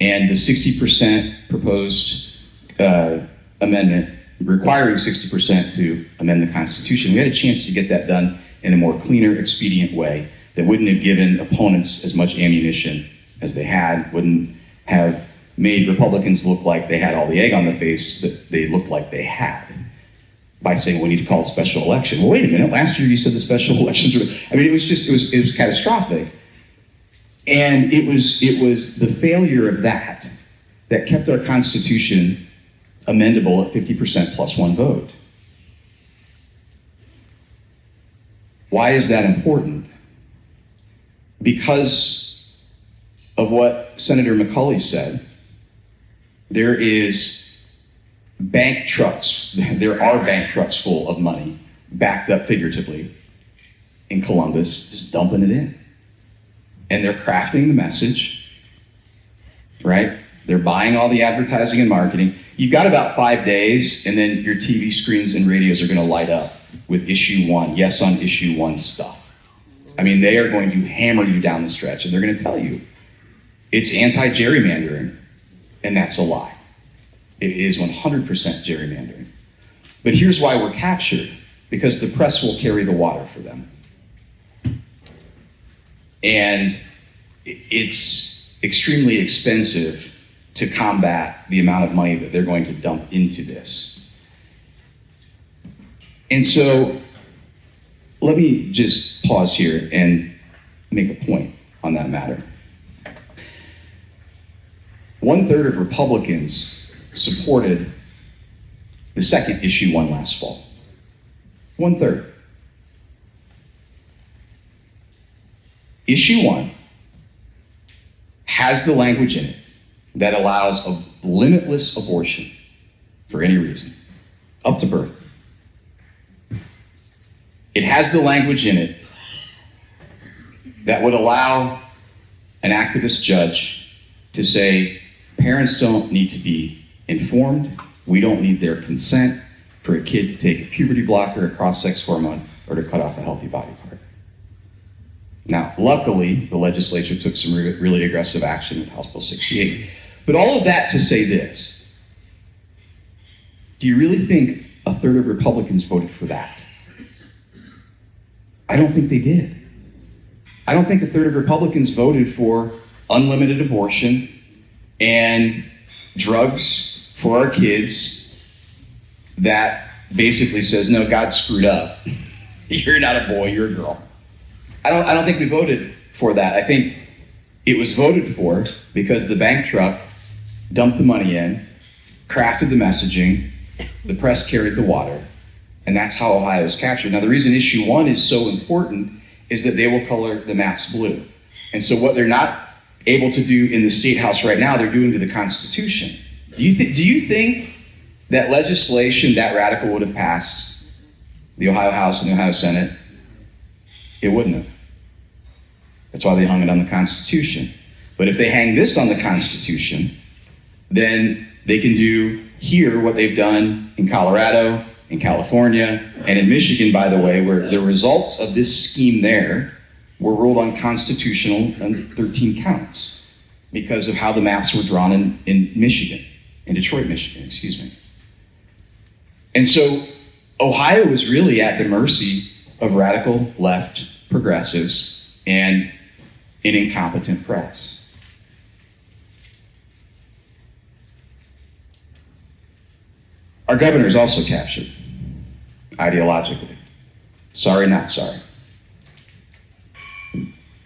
S12: and the 60% proposed amendment requiring 60% to amend the Constitution. We had a chance to get that done in a more cleaner, expedient way that wouldn't have given opponents as much ammunition as they had, wouldn't have made Republicans look like they had all the egg on the face that they looked like they had by saying we need to call a special election. Well, wait a minute, last year you said the special elections were, I mean, it was catastrophic. And it was the failure of that kept our Constitution amendable at 50% plus one vote. Why is that important? Because of what Senator McCulley said. There are bank trucks full of money, backed up figuratively, in Columbus, just dumping it in. And they're crafting the message, right? They're buying all the advertising and marketing. You've got about 5 days, and then your TV screens and radios are going to light up with issue one, yes on issue one stuff. I mean, they are going to hammer you down the stretch, and they're going to tell you it's anti-gerrymandering, and that's a lie. It is 100% gerrymandering. But here's why we're captured, because the press will carry the water for them. And it's extremely expensive to combat the amount of money that they're going to dump into this. And so let me just pause here and make a point on that matter. 1/3 of Republicans supported the second issue one last fall. 1/3. Issue one has the language in it that allows a limitless abortion for any reason, up to birth. It has the language in it that would allow an activist judge to say, parents don't need to be informed, we don't need their consent for a kid to take a puberty blocker, a cross-sex hormone, or to cut off a healthy body part. Now, luckily, the legislature took some really aggressive action with House Bill 68. But all of that to say this, do you really think 1/3 of Republicans voted for that? I don't think they did. I don't think 1/3 of Republicans voted for unlimited abortion and drugs for our kids that basically says, no, God screwed up. You're not a boy, you're a girl. I don't think we voted for that. I think it was voted for because the bank truck dumped the money in, crafted the messaging, the press carried the water, and that's how Ohio is captured. Now, the reason issue one is so important is that they will color the maps blue. And so what they're not able to do in the State House right now, they're doing to the Constitution. Do you think that legislation that radical would have passed the Ohio House and the Ohio Senate? It wouldn't have. That's why they hung it on the Constitution. But if they hang this on the Constitution, then they can do here what they've done in Colorado, in California, and in Michigan, by the way, where the results of this scheme there were ruled unconstitutional on 13 counts because of how the maps were drawn in Michigan, in Detroit, Michigan, excuse me. And so Ohio was really at the mercy of radical left progressives and an incompetent press. Our governor is also captured, ideologically. Sorry, not sorry.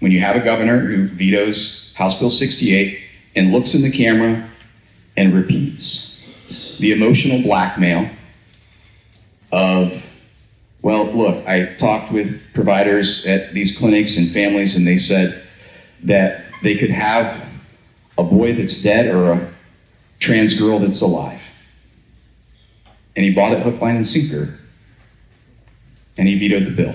S12: When you have a governor who vetoes House Bill 68 and looks in the camera and repeats the emotional blackmail of, well, look, I talked with providers at these clinics and families, and they said that they could have a boy that's dead or a trans girl that's alive. And he bought it hook, line, and sinker, and he vetoed the bill.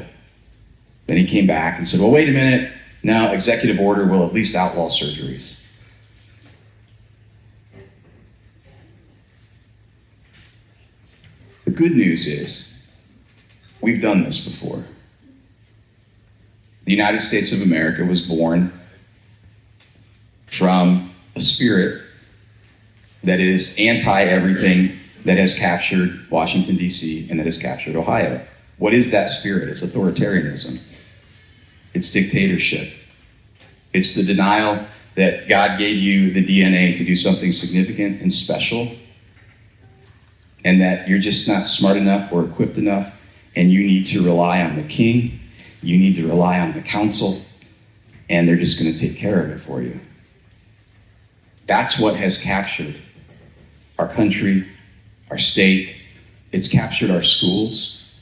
S12: Then he came back and said, well, wait a minute. Now executive order will at least outlaw surgeries. The good news is we've done this before. The United States of America was born from a spirit that is anti-everything that has captured Washington, D.C., and that has captured Ohio. What is that spirit? It's authoritarianism. It's dictatorship. It's the denial that God gave you the DNA to do something significant and special, and that you're just not smart enough or equipped enough, and you need to rely on the king, you need to rely on the council, and they're just going to take care of it for you. That's what has captured our country, our state. It's captured our schools.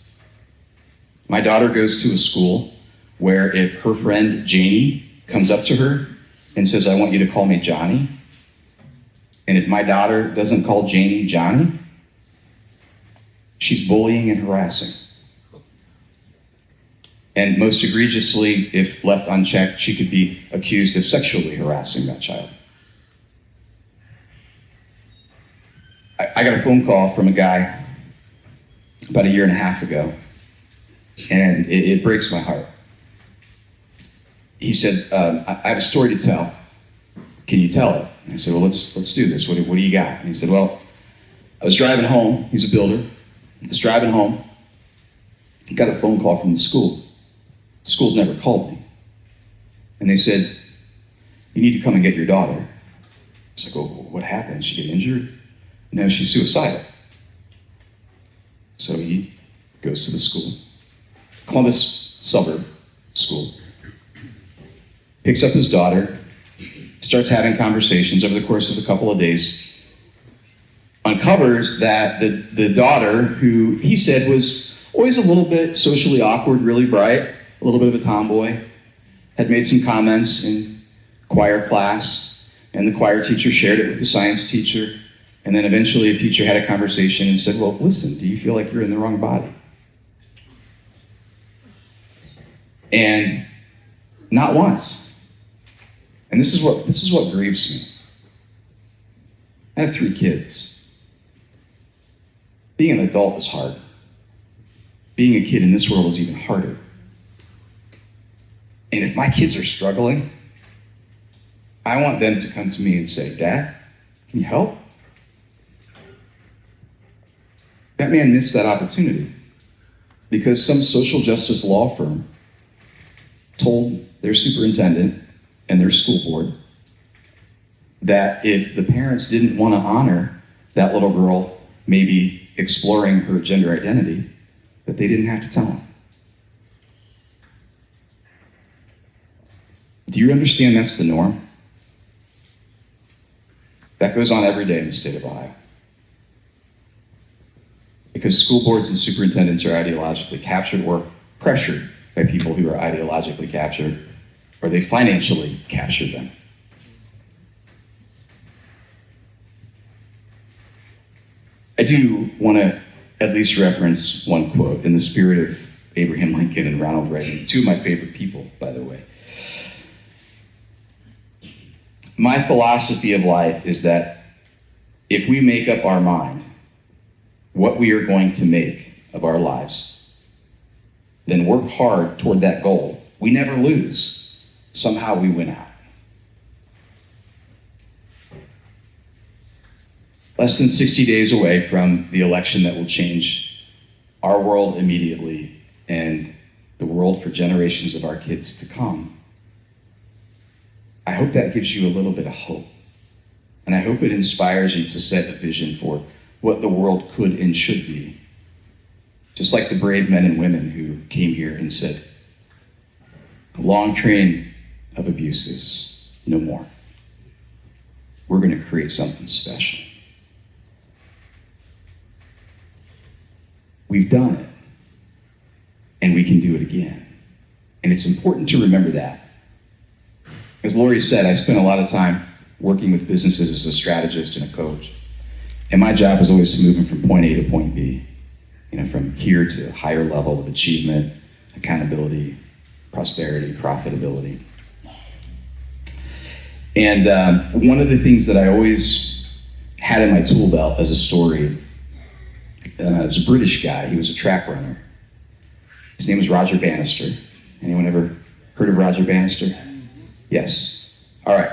S12: My daughter goes to a school where if her friend Janie comes up to her and says, I want you to call me Johnny, and if my daughter doesn't call Janie Johnny, she's bullying and harassing. And most egregiously, if left unchecked, she could be accused of sexually harassing that child. I got a phone call from a guy about 1.5 years ago, and it breaks my heart. He said, I have a story to tell. Can you tell it? And I said, well, let's do this. What do you got? And he said, well, I was driving home. He's a builder. I was driving home. He got a phone call from the school. The school's never called me. And they said, you need to come and get your daughter. I was like, oh, what happened? Did she get injured? No, she's suicidal. So he goes to the school, Columbus suburb school, picks up his daughter, starts having conversations over the course of a couple of days, uncovers that the daughter, who he said was always a little bit socially awkward, really bright, a little bit of a tomboy, had made some comments in choir class, and the choir teacher shared it with the science teacher. And then eventually a teacher had a conversation and said, well, listen, do you feel like you're in the wrong body? And not once. And this is what grieves me. I have 3 kids. Being an adult is hard. Being a kid in this world is even harder. And if my kids are struggling, I want them to come to me and say, Dad, can you help? That man missed that opportunity because some social justice law firm told their superintendent and their school board that if the parents didn't want to honor that little girl maybe exploring her gender identity, that they didn't have to tell them. Do you understand that's the norm? That goes on every day in the state of Ohio. Because school boards and superintendents are ideologically captured or pressured by people who are ideologically captured, or they financially capture them. I do want to at least reference one quote in the spirit of Abraham Lincoln and Ronald Reagan, 2 of my favorite people, by the way. My philosophy of life is that if we make up our mind what we are going to make of our lives, then work hard toward that goal. We never lose. Somehow we win out. Less than 60 days away from the election that will change our world immediately and the world for generations of our kids to come. I hope that gives you a little bit of hope. And I hope it inspires you to set a vision for what the world could and should be. Just like the brave men and women who came here and said, a long train of abuses, no more. We're going to create something special. We've done it, and we can do it again. And it's important to remember that. As Lori said, I spent a lot of time working with businesses as a strategist and a coach. And my job was always to move them from point A to point B, from here to a higher level of achievement, accountability, prosperity, profitability. And one of the things that I always had in my tool belt as a story, it was a British guy. He was a track runner. His name was Roger Bannister. Anyone ever heard of Roger Bannister? Yes. All right.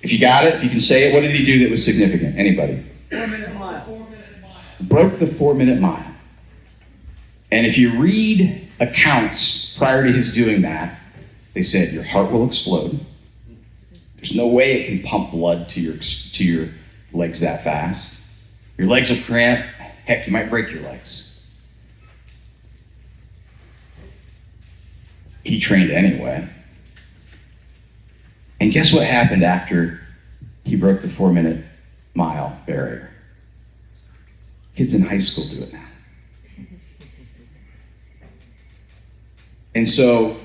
S12: If you got it, if you can say it, what did he do that was significant? Anybody?
S1: 4-minute mile.
S12: Broke the 4-minute mile. And if you read accounts prior to his doing that, they said your heart will explode. There's no way it can pump blood to your legs that fast. Your legs will cramp. Heck, you might break your legs. He trained anyway. And guess what happened after he broke the 4-minute mile barrier? Kids in high school do it now. And so,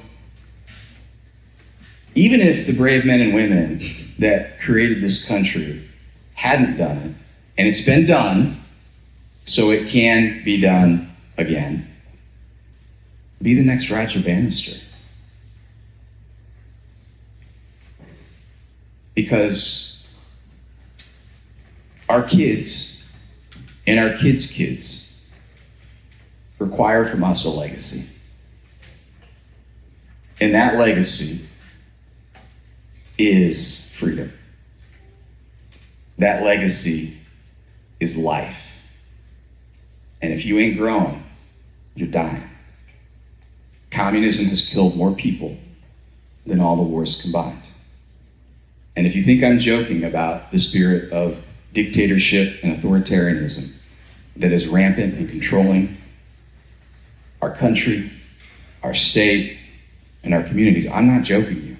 S12: even if the brave men and women that created this country hadn't done it, and it's been done, so it can be done again, be the next Roger Bannister. Because our kids and our kids' kids require from us a legacy. And that legacy is freedom. That legacy is life. And if you ain't growing, you're dying. Communism has killed more people than all the wars combined. And if you think I'm joking about the spirit of dictatorship and authoritarianism that is rampant and controlling our country, our state, and our communities, I'm not joking you.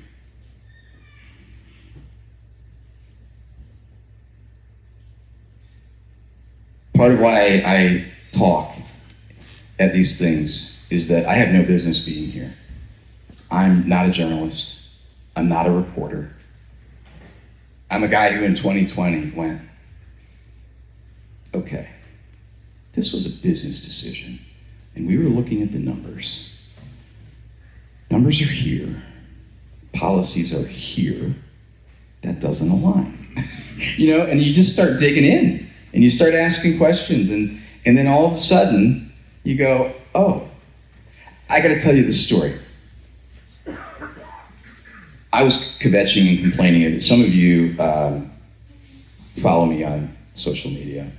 S12: Part of why I talk at these things is that I have no business being here. I'm not a journalist. I'm not a reporter. I'm a guy who in 2020 went, okay, this was a business decision, and we were looking at the numbers. Numbers are here. Policies are here. That doesn't align. And you just start digging in, and you start asking questions, and then all of a sudden, you go, oh, I got to tell you this story. I was kvetching and complaining, and some of you follow me on social media.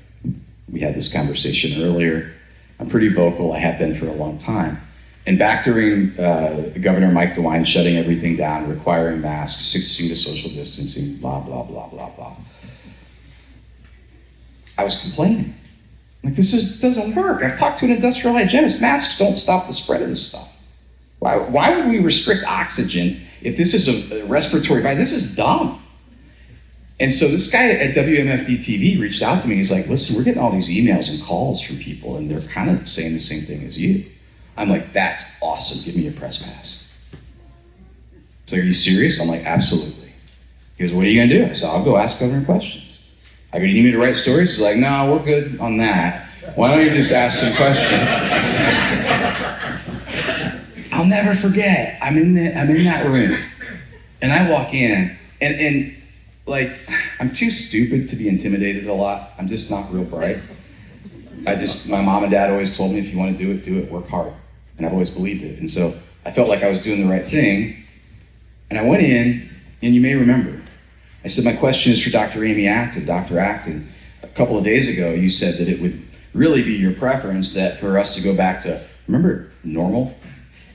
S12: We had this conversation earlier. I'm pretty vocal. I have been for a long time. And back during Governor Mike DeWine shutting everything down, requiring masks, 6 feet of social distancing, blah, blah, blah, blah, blah. I was complaining. Like, this doesn't work. I've talked to an industrial hygienist. Masks don't stop the spread of this stuff. Why would we restrict oxygen if this is a respiratory virus? This is dumb. And so this guy at WMFD TV reached out to me. He's like, listen, we're getting all these emails and calls from people, and they're kind of saying the same thing as you. I'm like, that's awesome. Give me a press pass. So, are you serious? I'm like, absolutely. He goes, what are you going to do? I said, I'll go ask Governor questions. I go, you need me to write stories? He's like, no, we're good on that. Why don't you just ask some questions? I'll never forget. I'm in that room, and I walk in, and like, I'm too stupid to be intimidated a lot. I'm just not real bright. My mom and dad always told me, if you want to do it, work hard. And I've always believed it. And so I felt like I was doing the right thing. And I went in, and you may remember, I said, my question is for Dr. Amy Acton. Dr. Acton, a couple of days ago, you said that it would really be your preference that for us to go back to, remember, normal?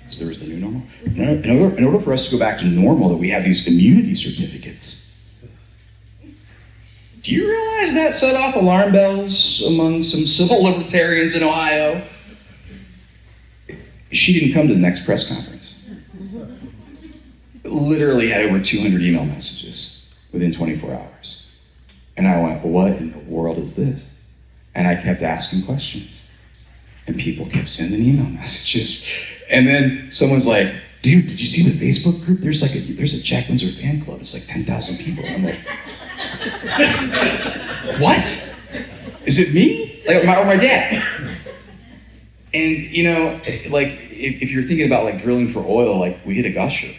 S12: Because there was the new normal. In order for us to go back to normal, that we have these immunity certificates. Do you realize that set off alarm bells among some civil libertarians in Ohio? She didn't come to the next press conference. Literally had over 200 email messages within 24 hours. And I went, what in the world is this? And I kept asking questions. And people kept sending email messages. And then someone's like, dude, did you see the Facebook group? There's a Jack Windsor fan club. It's like 10,000 people. And I'm like, what? Is it me? Or my dad? And, if you're thinking about like drilling for oil, like we hit a gusher.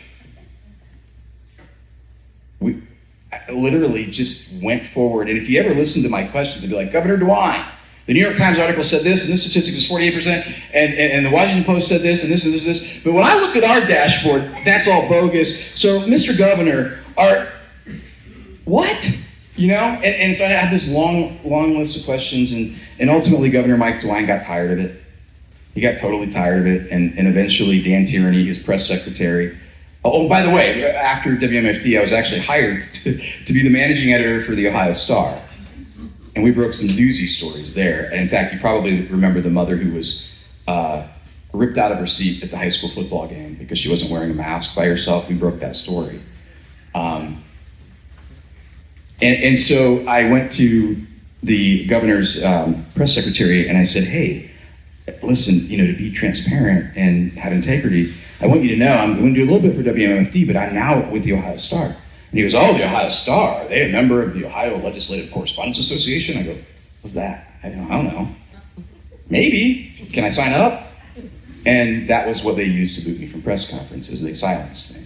S12: I literally just went forward. And if you ever listen to my questions, I'd be like, Governor DeWine, the New York Times article said this, and this statistic is 48%, and the Washington Post said this, and this, and this, and this. But when I look at our dashboard, that's all bogus. So, Mr. Governor, what? You know? And so I had this long list of questions, and ultimately Governor Mike DeWine got tired of it. He got totally tired of it, and eventually Dan Tierney, his press secretary. Oh, by the way, after WMFD, I was actually hired to be the managing editor for the Ohio Star. And we broke some doozy stories there. And in fact, you probably remember the mother who was ripped out of her seat at the high school football game because she wasn't wearing a mask by herself. We broke that story. And so I went to the governor's press secretary and I said, hey, listen, to be transparent and have integrity, I want you to know I'm going to do a little bit for WMFD, but I'm now with the Ohio Star. And he goes, oh, the Ohio Star, are they a member of the Ohio Legislative Correspondents Association? I go, what's that? I don't know. Maybe. Can I sign up? And that was what they used to boot me from press conferences. They silenced me.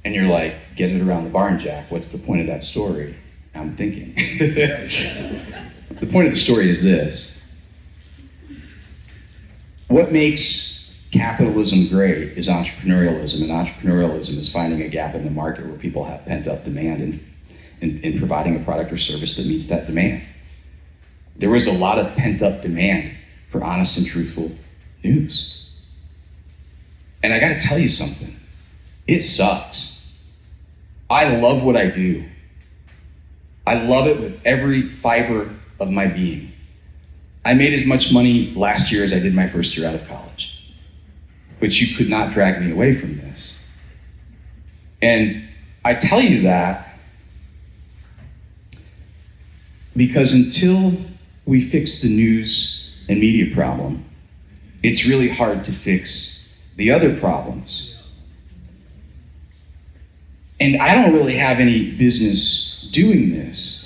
S12: And you're like, get it around the barn, Jack. What's the point of that story? I'm thinking. The point of the story is this. What makes capitalism great is entrepreneurialism, and entrepreneurialism is finding a gap in the market where people have pent-up demand and providing a product or service that meets that demand. There was a lot of pent-up demand for honest and truthful news. And I gotta tell you something, it sucks. I love what I do. I love it with every fiber of my being. I made as much money last year as I did my first year out of college. But you could not drag me away from this. And I tell you that because until we fix the news and media problem, it's really hard to fix the other problems. And I don't really have any business doing this.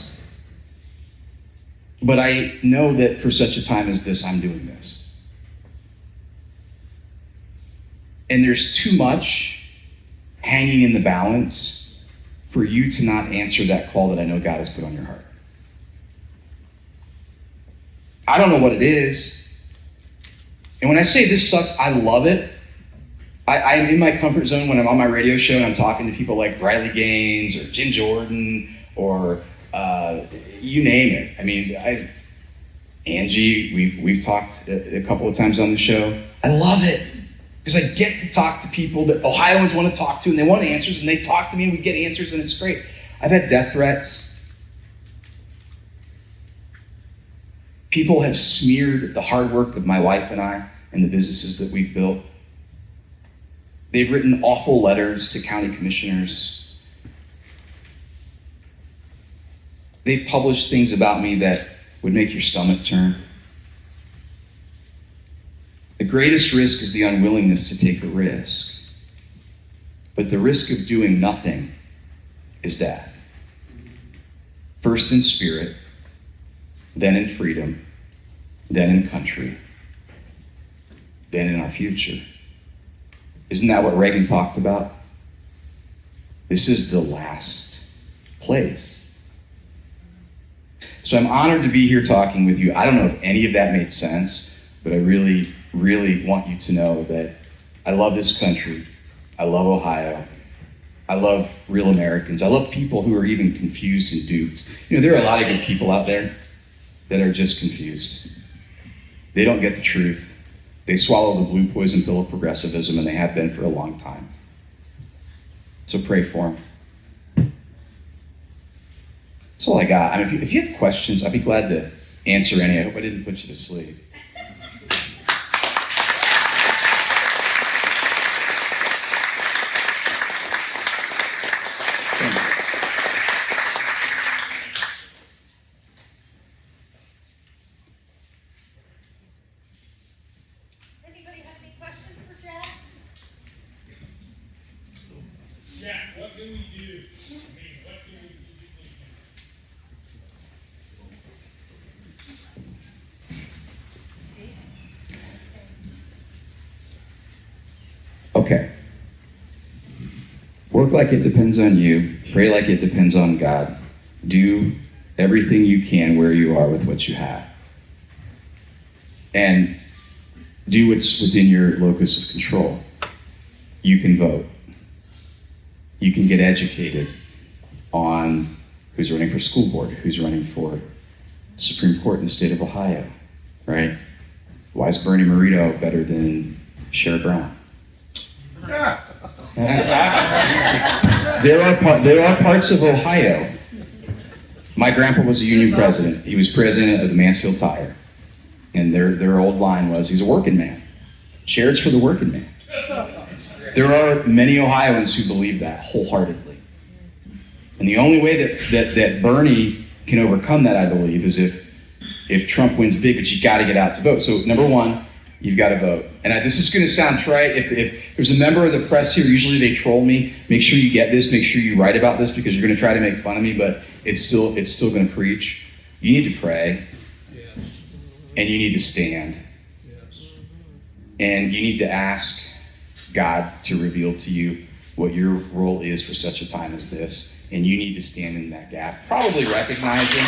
S12: But I know that for such a time as this, I'm doing this. And there's too much hanging in the balance for you to not answer that call that I know God has put on your heart. I don't know what it is. And when I say this sucks, I love it. I'm in my comfort zone when I'm on my radio show and I'm talking to people like Riley Gaines or Jim Jordan or you name it. I mean, Angie, we've talked a couple of times on the show. I love it because I get to talk to people that Ohioans want to talk to, and they want answers, and they talk to me, and we get answers, and it's great. I've had death threats. People have smeared the hard work of my wife and I and the businesses that we've built. They've written awful letters to county commissioners. They've published things about me that would make your stomach turn. The greatest risk is the unwillingness to take a risk. But the risk of doing nothing is death. First in spirit, then in freedom, then in country, then in our future. Isn't that what Reagan talked about? This is the last place. So I'm honored to be here talking with you. I don't know if any of that made sense, but I really, really want you to know that I love this country. I love Ohio. I love real Americans. I love people who are even confused and duped. There are a lot of good people out there that are just confused. They don't get the truth. They swallow the blue poison pill of progressivism, and they have been for a long time. So pray for them. That's all I got. I mean, if you have questions, I'd be glad to answer any. I hope I didn't put you to sleep.
S1: Does anybody have any questions for Jack?
S10: Jack, what do we do? What do we do?
S12: Okay. Work like it depends on you. Pray like it depends on God. Do everything you can where you are with what you have. And do what's within your locus of control. You can vote. You can get educated on who's running for school board, who's running for the Supreme Court in the state of Ohio, right? Why is Bernie Moreno better than Sherrod Brown? There are parts of Ohio. My grandpa was a union president. He was president of the Mansfield Tire. And their old line was, he's a working man. Sherrod's for the working man. There are many Ohioans who believe that wholeheartedly. And the only way that Bernie can overcome that, I believe, is if Trump wins big, but you got to get out to vote. So number one, you've got to vote. And this is going to sound trite. If there's a member of the press here, usually they troll me. Make sure you get this. Make sure you write about this because you're going to try to make fun of me, but it's still going to preach. You need to pray. And you need to stand. And you need to ask God to reveal to you what your role is for such a time as this. And you need to stand in that gap. Probably recognizing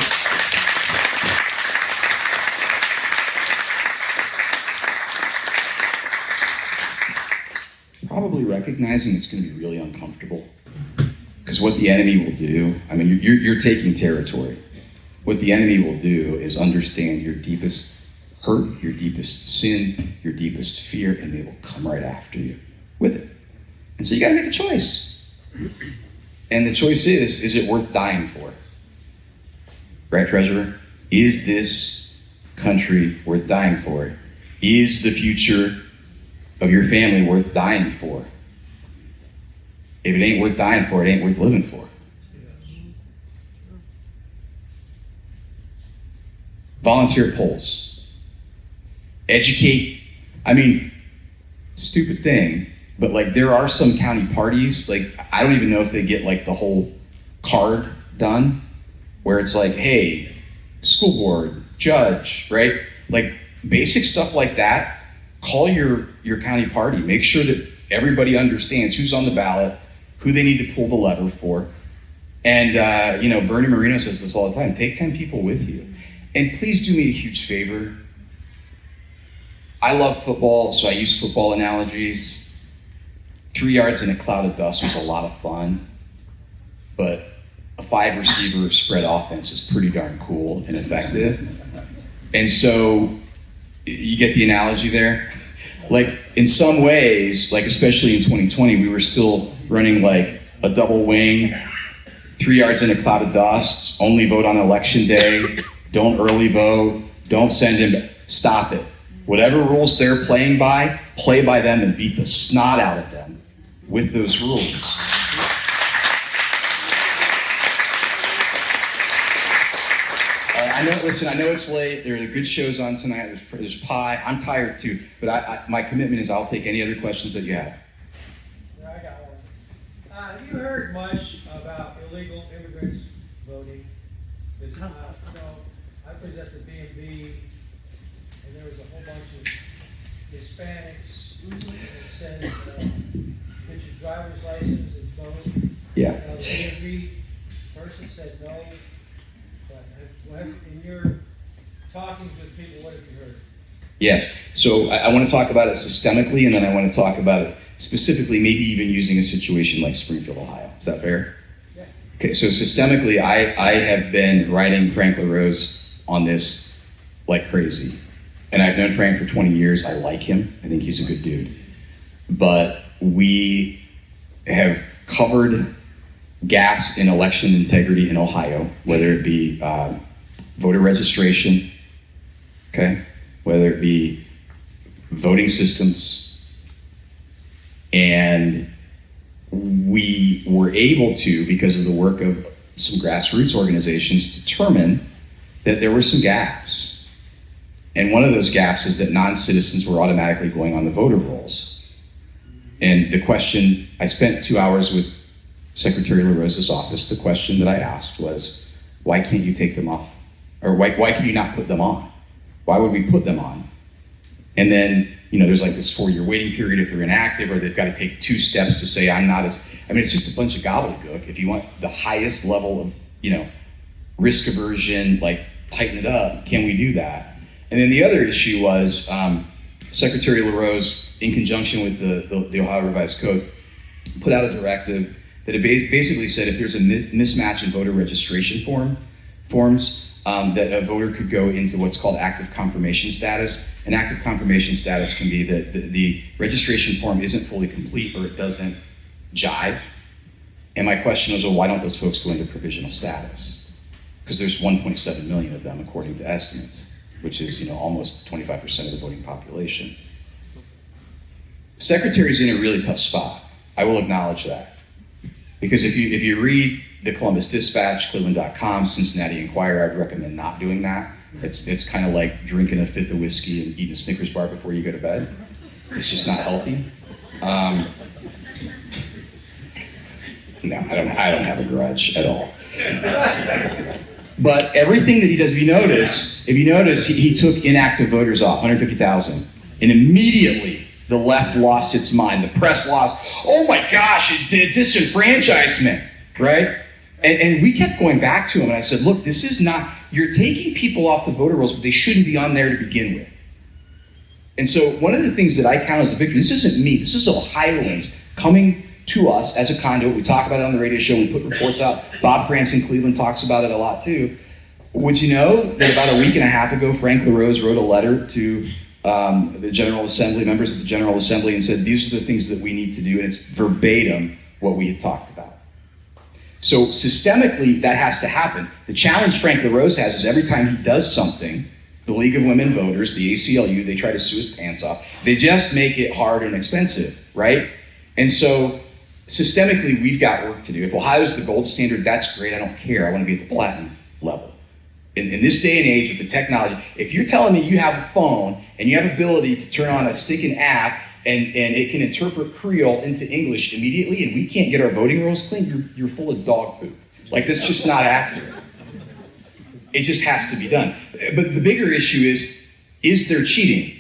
S12: it's going to be really uncomfortable. Because what the enemy will do, I mean, you're taking territory. What the enemy will do is understand your deepest hurt, your deepest sin, your deepest fear, and they will come right after you with it. And so you got to make a choice. And the choice is it worth dying for? Right, Treasurer? Is this country worth dying for? Is the future of your family worth dying for? If it ain't worth dying for, it ain't worth living for. Volunteer at polls. Educate. I mean, stupid thing, but like there are some county parties, like I don't even know if they get like the whole card done, where it's like, hey, school board, judge, right? Like basic stuff like that. Call your county party. Make sure that everybody understands who's on the ballot, who they need to pull the lever for. And Bernie Moreno says this all the time, take 10 people with you. And please do me a huge favor. I love football, so I use football analogies. 3 yards in a cloud of dust was a lot of fun, but a 5-receiver spread offense is pretty darn cool and effective. And so, you get the analogy there? Like, in some ways, like especially in 2020, we were still running like a double wing, 3 yards in a cloud of dust, only vote on election day, don't early vote, don't send him, stop it. Whatever rules they're playing by, play by them and beat the snot out of them with those rules. I know it's late. There are good shows on tonight. There's pie. I'm tired too, but my commitment is I'll take any other questions that you have.
S13: Yeah, I got one. Have you heard much about illegal immigrants voting? Because, I possess a B&B, and there was a whole bunch of Hispanics that said, get your driver's license and vote.
S12: Yeah.
S13: The B&B person said no. But in your talkings with people, what have you heard?
S12: Yes. So I want to talk about it systemically, and then I want to talk about it specifically, maybe even using a situation like Springfield, Ohio. Is that fair?
S13: Yeah.
S12: Okay, so systemically, I have been writing Frank LaRose on this like crazy. And I've known Frank for 20 years. I like him. I think he's a good dude. But we have covered gaps in election integrity in Ohio, whether it be voter registration, okay, whether it be voting systems. And we were able to, because of the work of some grassroots organizations, determine that there were some gaps. And one of those gaps is that non-citizens were automatically going on the voter rolls. And the question, I spent 2 hours with Secretary LaRosa's office. The question that I asked was, why can't you take them off? Or why can you not put them on? Why would we put them on? And then there's like this 4-year waiting period if they're inactive, or they've got to take 2 steps to say, I'm not as, it's just a bunch of gobbledygook. If you want the highest level of, risk aversion, like tighten it up, can we do that? And then the other issue was Secretary LaRose, in conjunction with the Ohio Revised Code, put out a directive that it basically said if there's a mismatch in voter registration forms, that a voter could go into what's called active confirmation status. And active confirmation status can be that the registration form isn't fully complete or it doesn't jive. And my question was, well, why don't those folks go into provisional status? Because there's 1.7 million of them according to estimates, which is almost 25% of the voting population. The Secretary's in a really tough spot. I will acknowledge that. Because if you read the Columbus Dispatch, Cleveland.com, Cincinnati Enquirer, I'd recommend not doing that. It's kind of like drinking a 5th of whiskey and eating a Snickers bar before you go to bed. It's just not healthy. No, I don't have a grudge at all. But everything that he does, if you notice, he took inactive voters off, 150,000, and immediately the left lost its mind. The press lost, oh my gosh, it did disenfranchisement, right? And we kept going back to him, and I said, look, this is not, you're taking people off the voter rolls, but they shouldn't be on there to begin with. And so one of the things that I count as a victory, this isn't me, this is Ohioans coming to us as a conduit. We talk about it on the radio show, we put reports out. Bob France in Cleveland talks about it a lot too. Would you know that about a week and a half ago, Frank LaRose wrote a letter to the General Assembly, members of the General Assembly, and said, these are the things that we need to do, and it's verbatim what we had talked about. So systemically, that has to happen. The challenge Frank LaRose has is every time he does something, the League of Women Voters, the ACLU, they try to sue his pants off. They just make it hard and expensive, right? And so systemically, we've got work to do. If Ohio's the gold standard, that's great. I don't care. I want to be at the platinum level. In this day and age with the technology, if you're telling me you have a phone and you have ability to turn on a stinking app and it can interpret Creole into English immediately, and we can't get our voting rolls clean, you're full of dog poop. Like, that's just not accurate. It just has to be done. But the bigger issue is there cheating?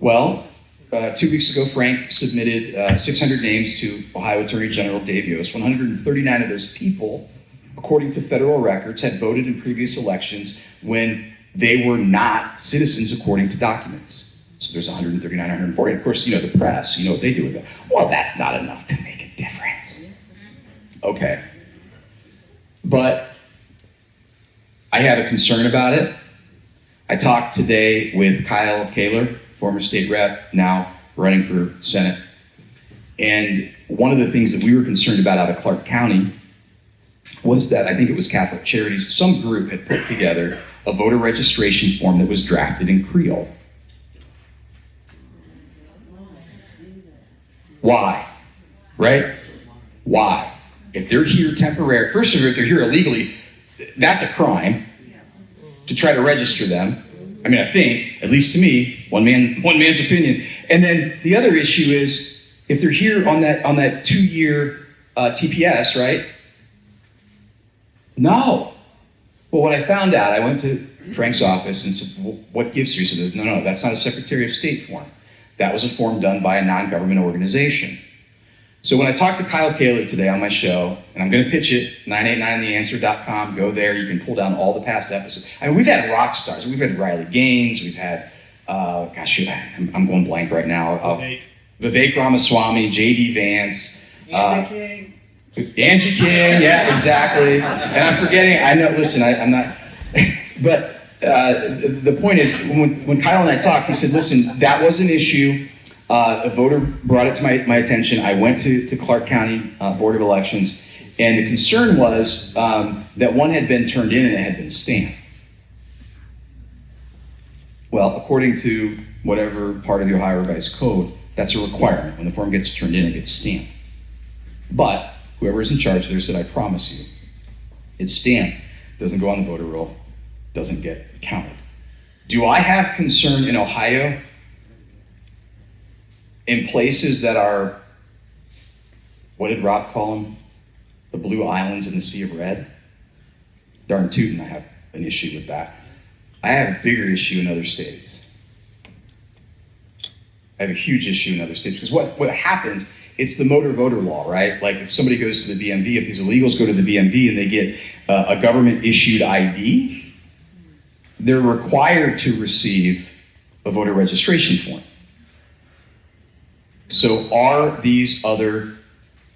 S12: Well, 2 weeks ago, Frank submitted 600 names to Ohio Attorney General Dave Yost. 139 of those people, according to federal records, had voted in previous elections when they were not citizens according to documents. So there's 139, 140. Of course, the press, what they do with it. Well, that's not enough to make a difference. Okay. But I have a concern about it. I talked today with Kyle Kaler, former state rep, now running for Senate. And one of the things that we were concerned about out of Clark County was that, I think it was Catholic Charities, some group had put together a voter registration form that was drafted in Creole. Why? Right? Why? If they're here temporarily, first of all, if they're here illegally, that's a crime to try to register them. I think, at least to me, one man's opinion. And then the other issue is, if they're here on that 2-year TPS, right? No. Well, when I found out, I went to Frank's office and said, well, what gives you? He said, no, that's not a Secretary of State form. That was a form done by a non-government organization. So when I talked to Kyle Kaler today on my show, and I'm going to pitch it, 989theanswer.com, go there, you can pull down all the past episodes. We've had rock stars. We've had Riley Gaines, we've had, I'm going blank right now. Vivek Ramaswamy, J.D. Vance. Angie King, yeah, exactly. And I'm forgetting, I know, listen, I'm not, but the point is, when Kyle and I talked, he said, listen, that was an issue. A voter brought it to my attention. I went to Clark County Board of Elections, and the concern was that one had been turned in and it had been stamped. Well, according to whatever part of the Ohio Revised Code, that's a requirement. When the form gets turned in, it gets stamped. But whoever's in charge there said, I promise you, it's stamped, doesn't go on the voter roll, doesn't get counted. Do I have concern in Ohio in places that are, what did Rob call them? The blue islands in the sea of red? Darn tootin', I have an issue with that. I have a bigger issue in other states. I have a huge issue in other states because what happens, it's the motor voter law, right? Like if somebody goes to the BMV, if these illegals go to the BMV and they get a government issued ID, they're required to receive a voter registration form. So are these other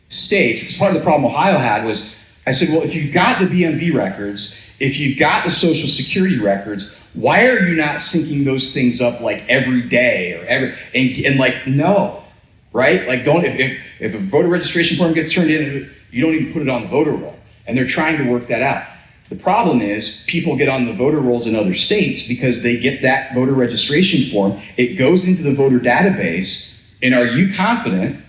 S12: states, because part of the problem Ohio had was, I said, well, if you've got the BMV records, if you've got the Social Security records, why are you not syncing those things up like every day or and like, no, right? Like if a voter registration form gets turned in, you don't even put it on the voter roll. And they're trying to work that out. The problem is people get on the voter rolls in other states because they get that voter registration form, it goes into the voter database, and are you confident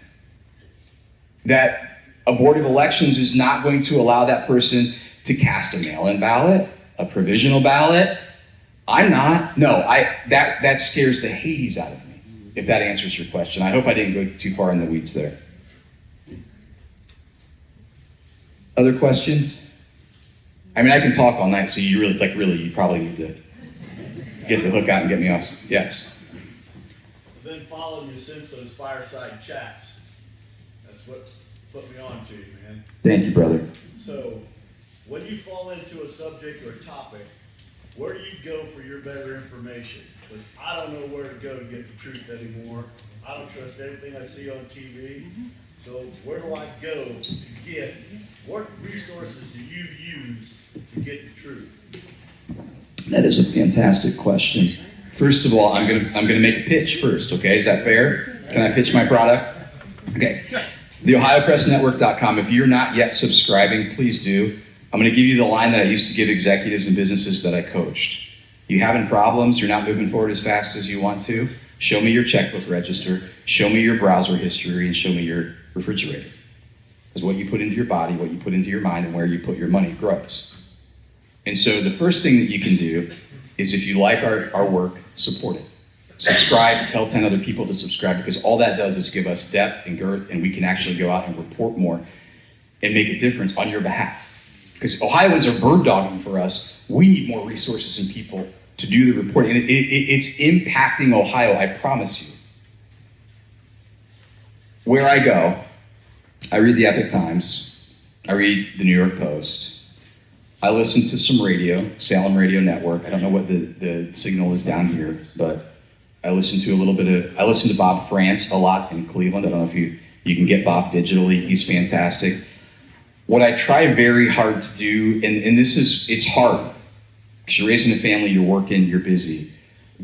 S12: that a board of elections is not going to allow that person to cast a mail-in ballot, a provisional ballot? I'm not. No, that scares the Hades out of me, if that answers your question. I hope I didn't go too far in the weeds there. Other questions? I mean, I can talk all night, so you you probably need to get the hook out and get me off. Yes.
S14: I've been following you since those fireside chats. That's what put me on to you, man.
S12: Thank you, brother.
S14: So, when you fall into a subject or topic, where do you go for your better information? Because I don't know where to go to get the truth anymore. I don't trust anything I see on TV. So where do I go to get, what resources do you use to get the truth?
S12: That is a fantastic question. First of all, I'm gonna make a pitch first, okay? Is that fair? Can I pitch my product? Okay. The OhioPressNetwork.com. If you're not yet subscribing, please do. I'm going to give you the line that I used to give executives and businesses that I coached. You having problems? You're not moving forward as fast as you want to? Show me your checkbook register, show me your browser history, and show me your refrigerator. Because what you put into your body, what you put into your mind, and where you put your money grows. And so the first thing that you can do is, if you like our work, support it. Subscribe, tell 10 other people to subscribe, because all that does is give us depth and girth, and we can actually go out and report more and make a difference on your behalf. Because Ohioans are bird dogging for us. We need more resources and people to do the reporting. And it's impacting Ohio, I promise you. Where I go, I read the Epic Times. I read the New York Post. I listen to some radio, Salem Radio Network. I don't know what the signal is down here, but I listen to Bob France a lot in Cleveland. I don't know if you can get Bob digitally. He's fantastic. What I try very hard to do, and it's hard, because you're raising a family, you're working, you're busy.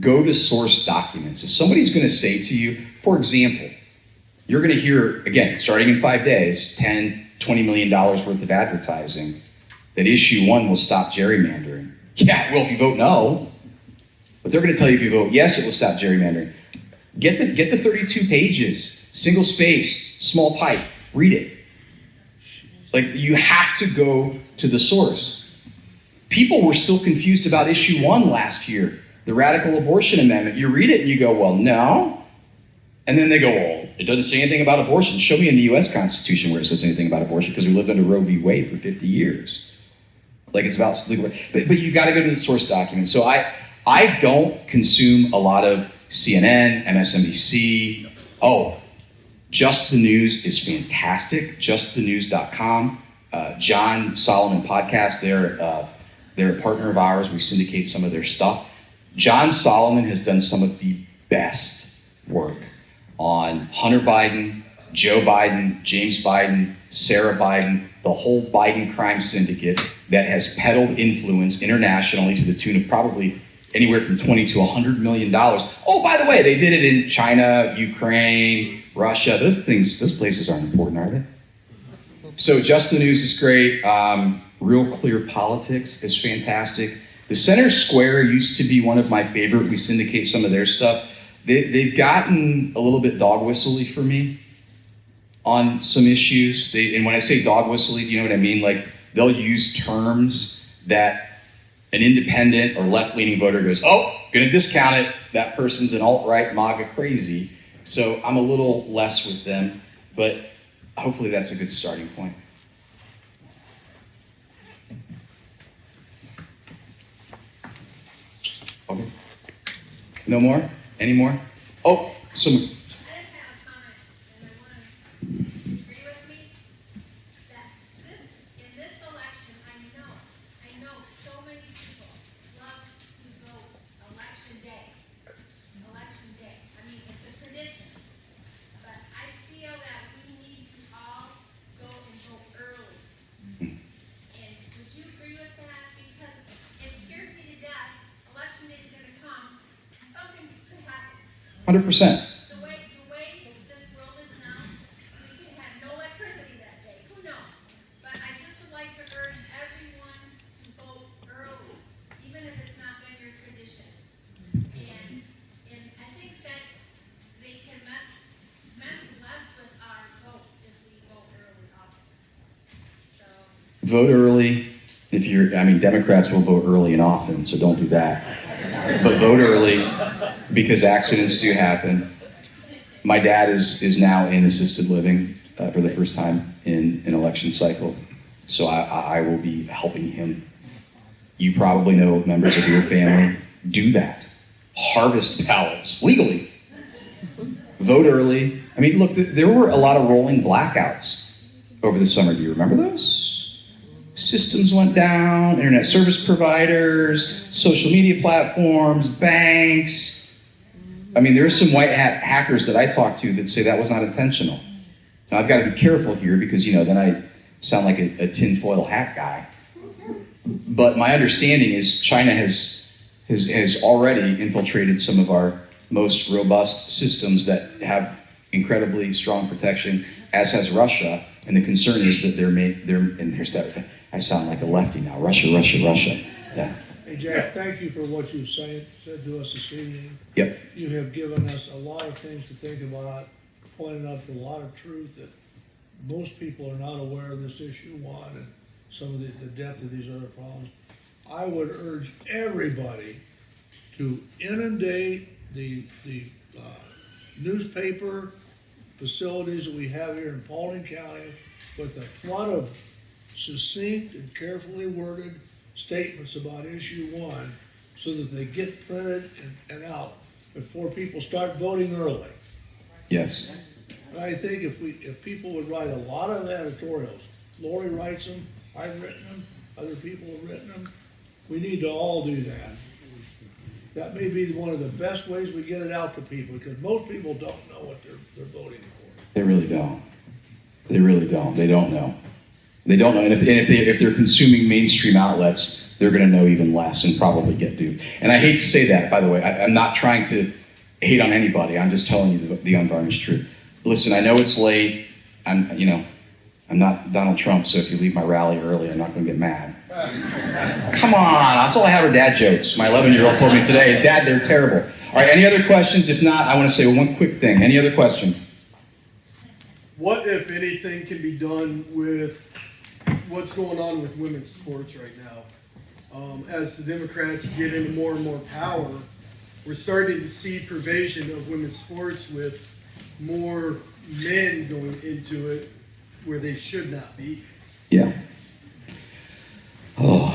S12: Go to source documents. If somebody's going to say to you, for example, you're going to hear, again, starting in 5 days, $10, $20 million worth of advertising, that issue 1 will stop gerrymandering. Yeah, well, if you vote no, but they're going to tell you if you vote yes, it will stop gerrymandering. Get the 32 pages, single space, small type, read it. Like, you have to go to the source. People were still confused about issue 1 last year, the radical abortion amendment. You read it and you go, well, no. And then they go, well, it doesn't say anything about abortion. Show me in the U.S. Constitution where it says anything about abortion, because we lived under Roe v. Wade for 50 years. Like, it's about legal. But you got to go to the source document. So I don't consume a lot of CNN, MSNBC. Oh, Just the News is fantastic. JustTheNews.com. John Solomon podcast. They're a partner of ours. We syndicate some of their stuff. John Solomon has done some of the best work on Hunter Biden, Joe Biden, James Biden, Sarah Biden, the whole Biden crime syndicate that has peddled influence internationally to the tune of probably anywhere from $20 to $100 million. Oh, by the way, they did it in China, Ukraine, Russia. Those places aren't important, are they? So Just the News is great. Real Clear Politics is fantastic. The Center Square used to be one of my favorite. We syndicate some of their stuff. They've gotten a little bit dog whistly for me on some issues. And when I say dog whistly, do you know what I mean? Like, they'll use terms that an independent or left-leaning voter goes, oh, gonna discount it. That person's an alt-right MAGA crazy. So I'm a little less with them, but hopefully that's a good starting point. Okay. No more? Any more? Oh, some 100%.
S1: The way this world is now, we can have no electricity that day, who knows? But I just would like to urge everyone to vote early, even if it's not been your tradition. And I think that they can mess less with our votes if we vote early also. So,
S12: Vote early. If you're, I mean, Democrats will vote early and often, so don't do that. But vote early because accidents do happen. My dad is now in assisted living for the first time in an election cycle, so I will be helping him. You probably know members of your family. Do that. Harvest ballots legally. Vote early. I mean, look, there were a lot of rolling blackouts over the summer. Do you remember those? Systems went down, internet service providers, social media platforms, banks. I mean, there's some white hat hackers that I talked to that say that was not intentional. Now, I've got to be careful here because, then I sound like a tinfoil hat guy. But my understanding is China has already infiltrated some of our most robust systems that have incredibly strong protection, as has Russia. And the concern is that and there's that, I sound like a lefty now, Russia. Yeah.
S15: Hey, Jack, thank you for what you said to us this evening.
S12: Yep.
S15: You have given us a lot of things to think about, pointed out a lot of truth that most people are not aware of this issue, one, and some of the depth of these other problems. I would urge everybody to inundate the newspaper facilities that we have here in Paulding County with a flood of succinct and carefully worded statements about issue one so that they get printed and out before people start voting early.
S12: Yes.
S15: And I think if people would write a lot of editorials, Lori writes them, I've written them, other people have written them, we need to all do that. That may be one of the best ways we get it out to people, because most people don't know what they're voting for.
S12: They really don't. They really don't. They don't know. They don't know. And if they're consuming mainstream outlets, they're going to know even less and probably get duped. And I hate to say that, by the way. I'm not trying to hate on anybody. I'm just telling you the unvarnished truth. Listen, I know it's late. I'm not Donald Trump, so if you leave my rally early, I'm not going to get mad. Come on, that's all I have are dad jokes. My 11-year-old told me today, Dad, they're terrible. All right, any other questions? If not, I want to say one quick thing. Any other questions?
S16: What, if anything, can be done with what's going on with women's sports right now? As the Democrats get into more and more power, we're starting to see pervasion of women's sports with more men going into it where they should not be.
S12: Yeah. Oh.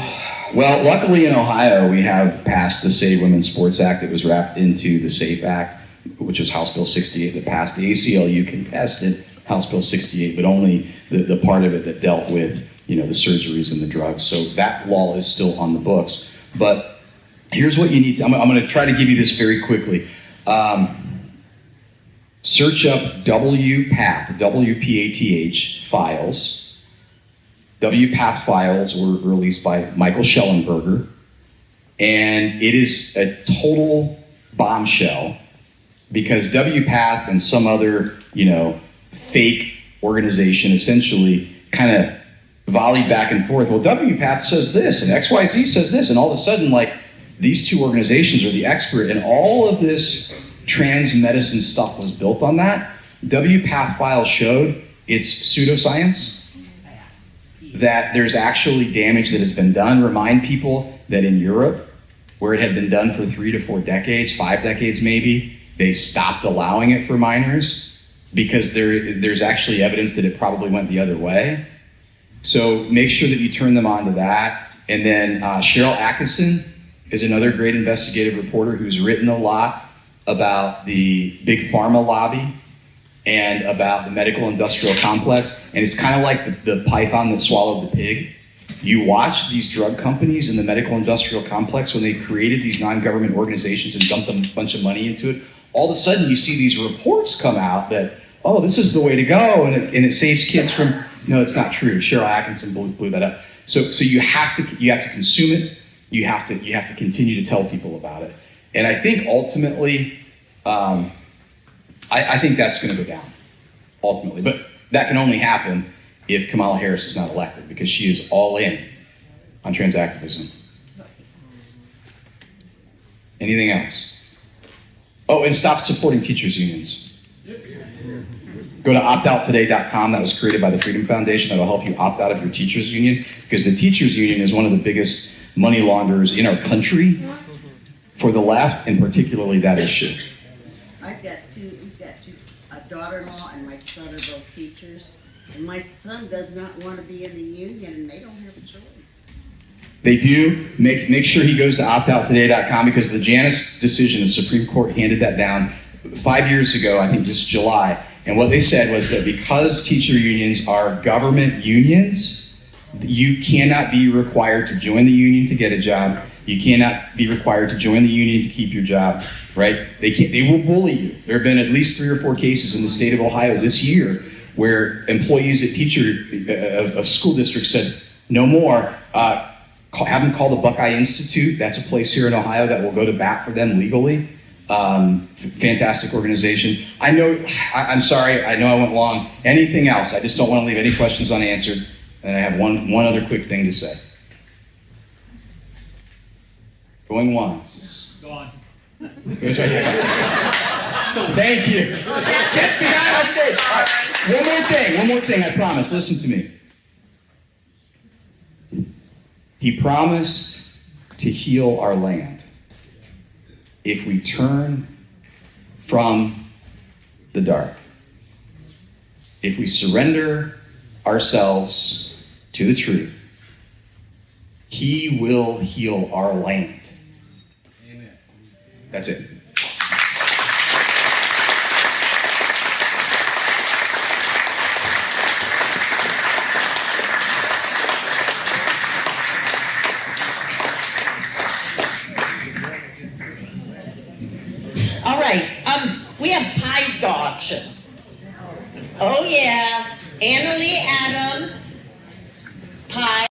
S12: Well, luckily in Ohio, we have passed the Save Women's Sports Act that was wrapped into the SAFE Act, which was House Bill 68 that passed. The ACLU contested House Bill 68, but only the part of it that dealt with, the surgeries and the drugs. So that law is still on the books. But here's what you need to, I'm going to try to give you this very quickly. Search up WPATH, W-P-A-T-H, files. WPATH files were released by Michael Schellenberger, and it is a total bombshell because WPATH and some other, fake organization essentially kind of volleyed back and forth. Well, WPATH says this, and XYZ says this, and all of a sudden, these two organizations are the expert, and all of this trans medicine stuff was built on that. WPATH files showed it's pseudoscience, that there's actually damage that has been done. Remind people that in Europe, where it had been done for 3 to 4 decades, 5 decades maybe, they stopped allowing it for minors because there's actually evidence that it probably went the other way. So make sure that you turn them on to that. And then Cheryl Atkinson is another great investigative reporter who's written a lot about the big pharma lobby and about the medical industrial complex. And it's kind of like the python that swallowed the pig. You watch these drug companies in the medical industrial complex when they created these non-government organizations and dumped a bunch of money into it. All of a sudden you see these reports come out that, oh, this is the way to go, and it saves kids from, no, it's not true. Cheryl Atkinson blew that up. So you have to consume it. You have to continue to tell people about it. And I think ultimately, I think that's going to go down, ultimately. But that can only happen if Kamala Harris is not elected, because she is all in on trans activism. Anything else? Oh, and stop supporting teachers' unions. Go to optouttoday.com. That was created by the Freedom Foundation. That will help you opt out of your teachers' union, because the teachers' union is one of the biggest money launderers in our country for the left, and particularly that issue.
S17: We've got two, a daughter-in-law and my son are both teachers, and my son does not want to be in the union, and they don't have a choice.
S12: They do. Make sure he goes to optouttoday.com, because the Janus decision, the Supreme Court handed that down 5 years ago, I think this July. And what they said was that because teacher unions are government unions, you cannot be required to join the union to get a job. You cannot be required to join the union to keep your job, right? They will bully you. There have been at least 3 or 4 cases in the state of Ohio this year where employees of school districts said, no more. Have them call the Buckeye Institute. That's a place here in Ohio that will go to bat for them legally. Fantastic organization. I'm sorry, I know I went long. Anything else? I just don't want to leave any questions unanswered. And I have one other quick thing to say. Going once.
S13: Gone.
S12: Thank you. That's the guy on stage. All right. One more thing, I promise. Listen to me. He promised to heal our land if we turn from the dark. If we surrender ourselves to the truth, He will heal our land. Amen. That's it.
S2: All right, we have pies to auction. Oh yeah, Annalie Adams, pie.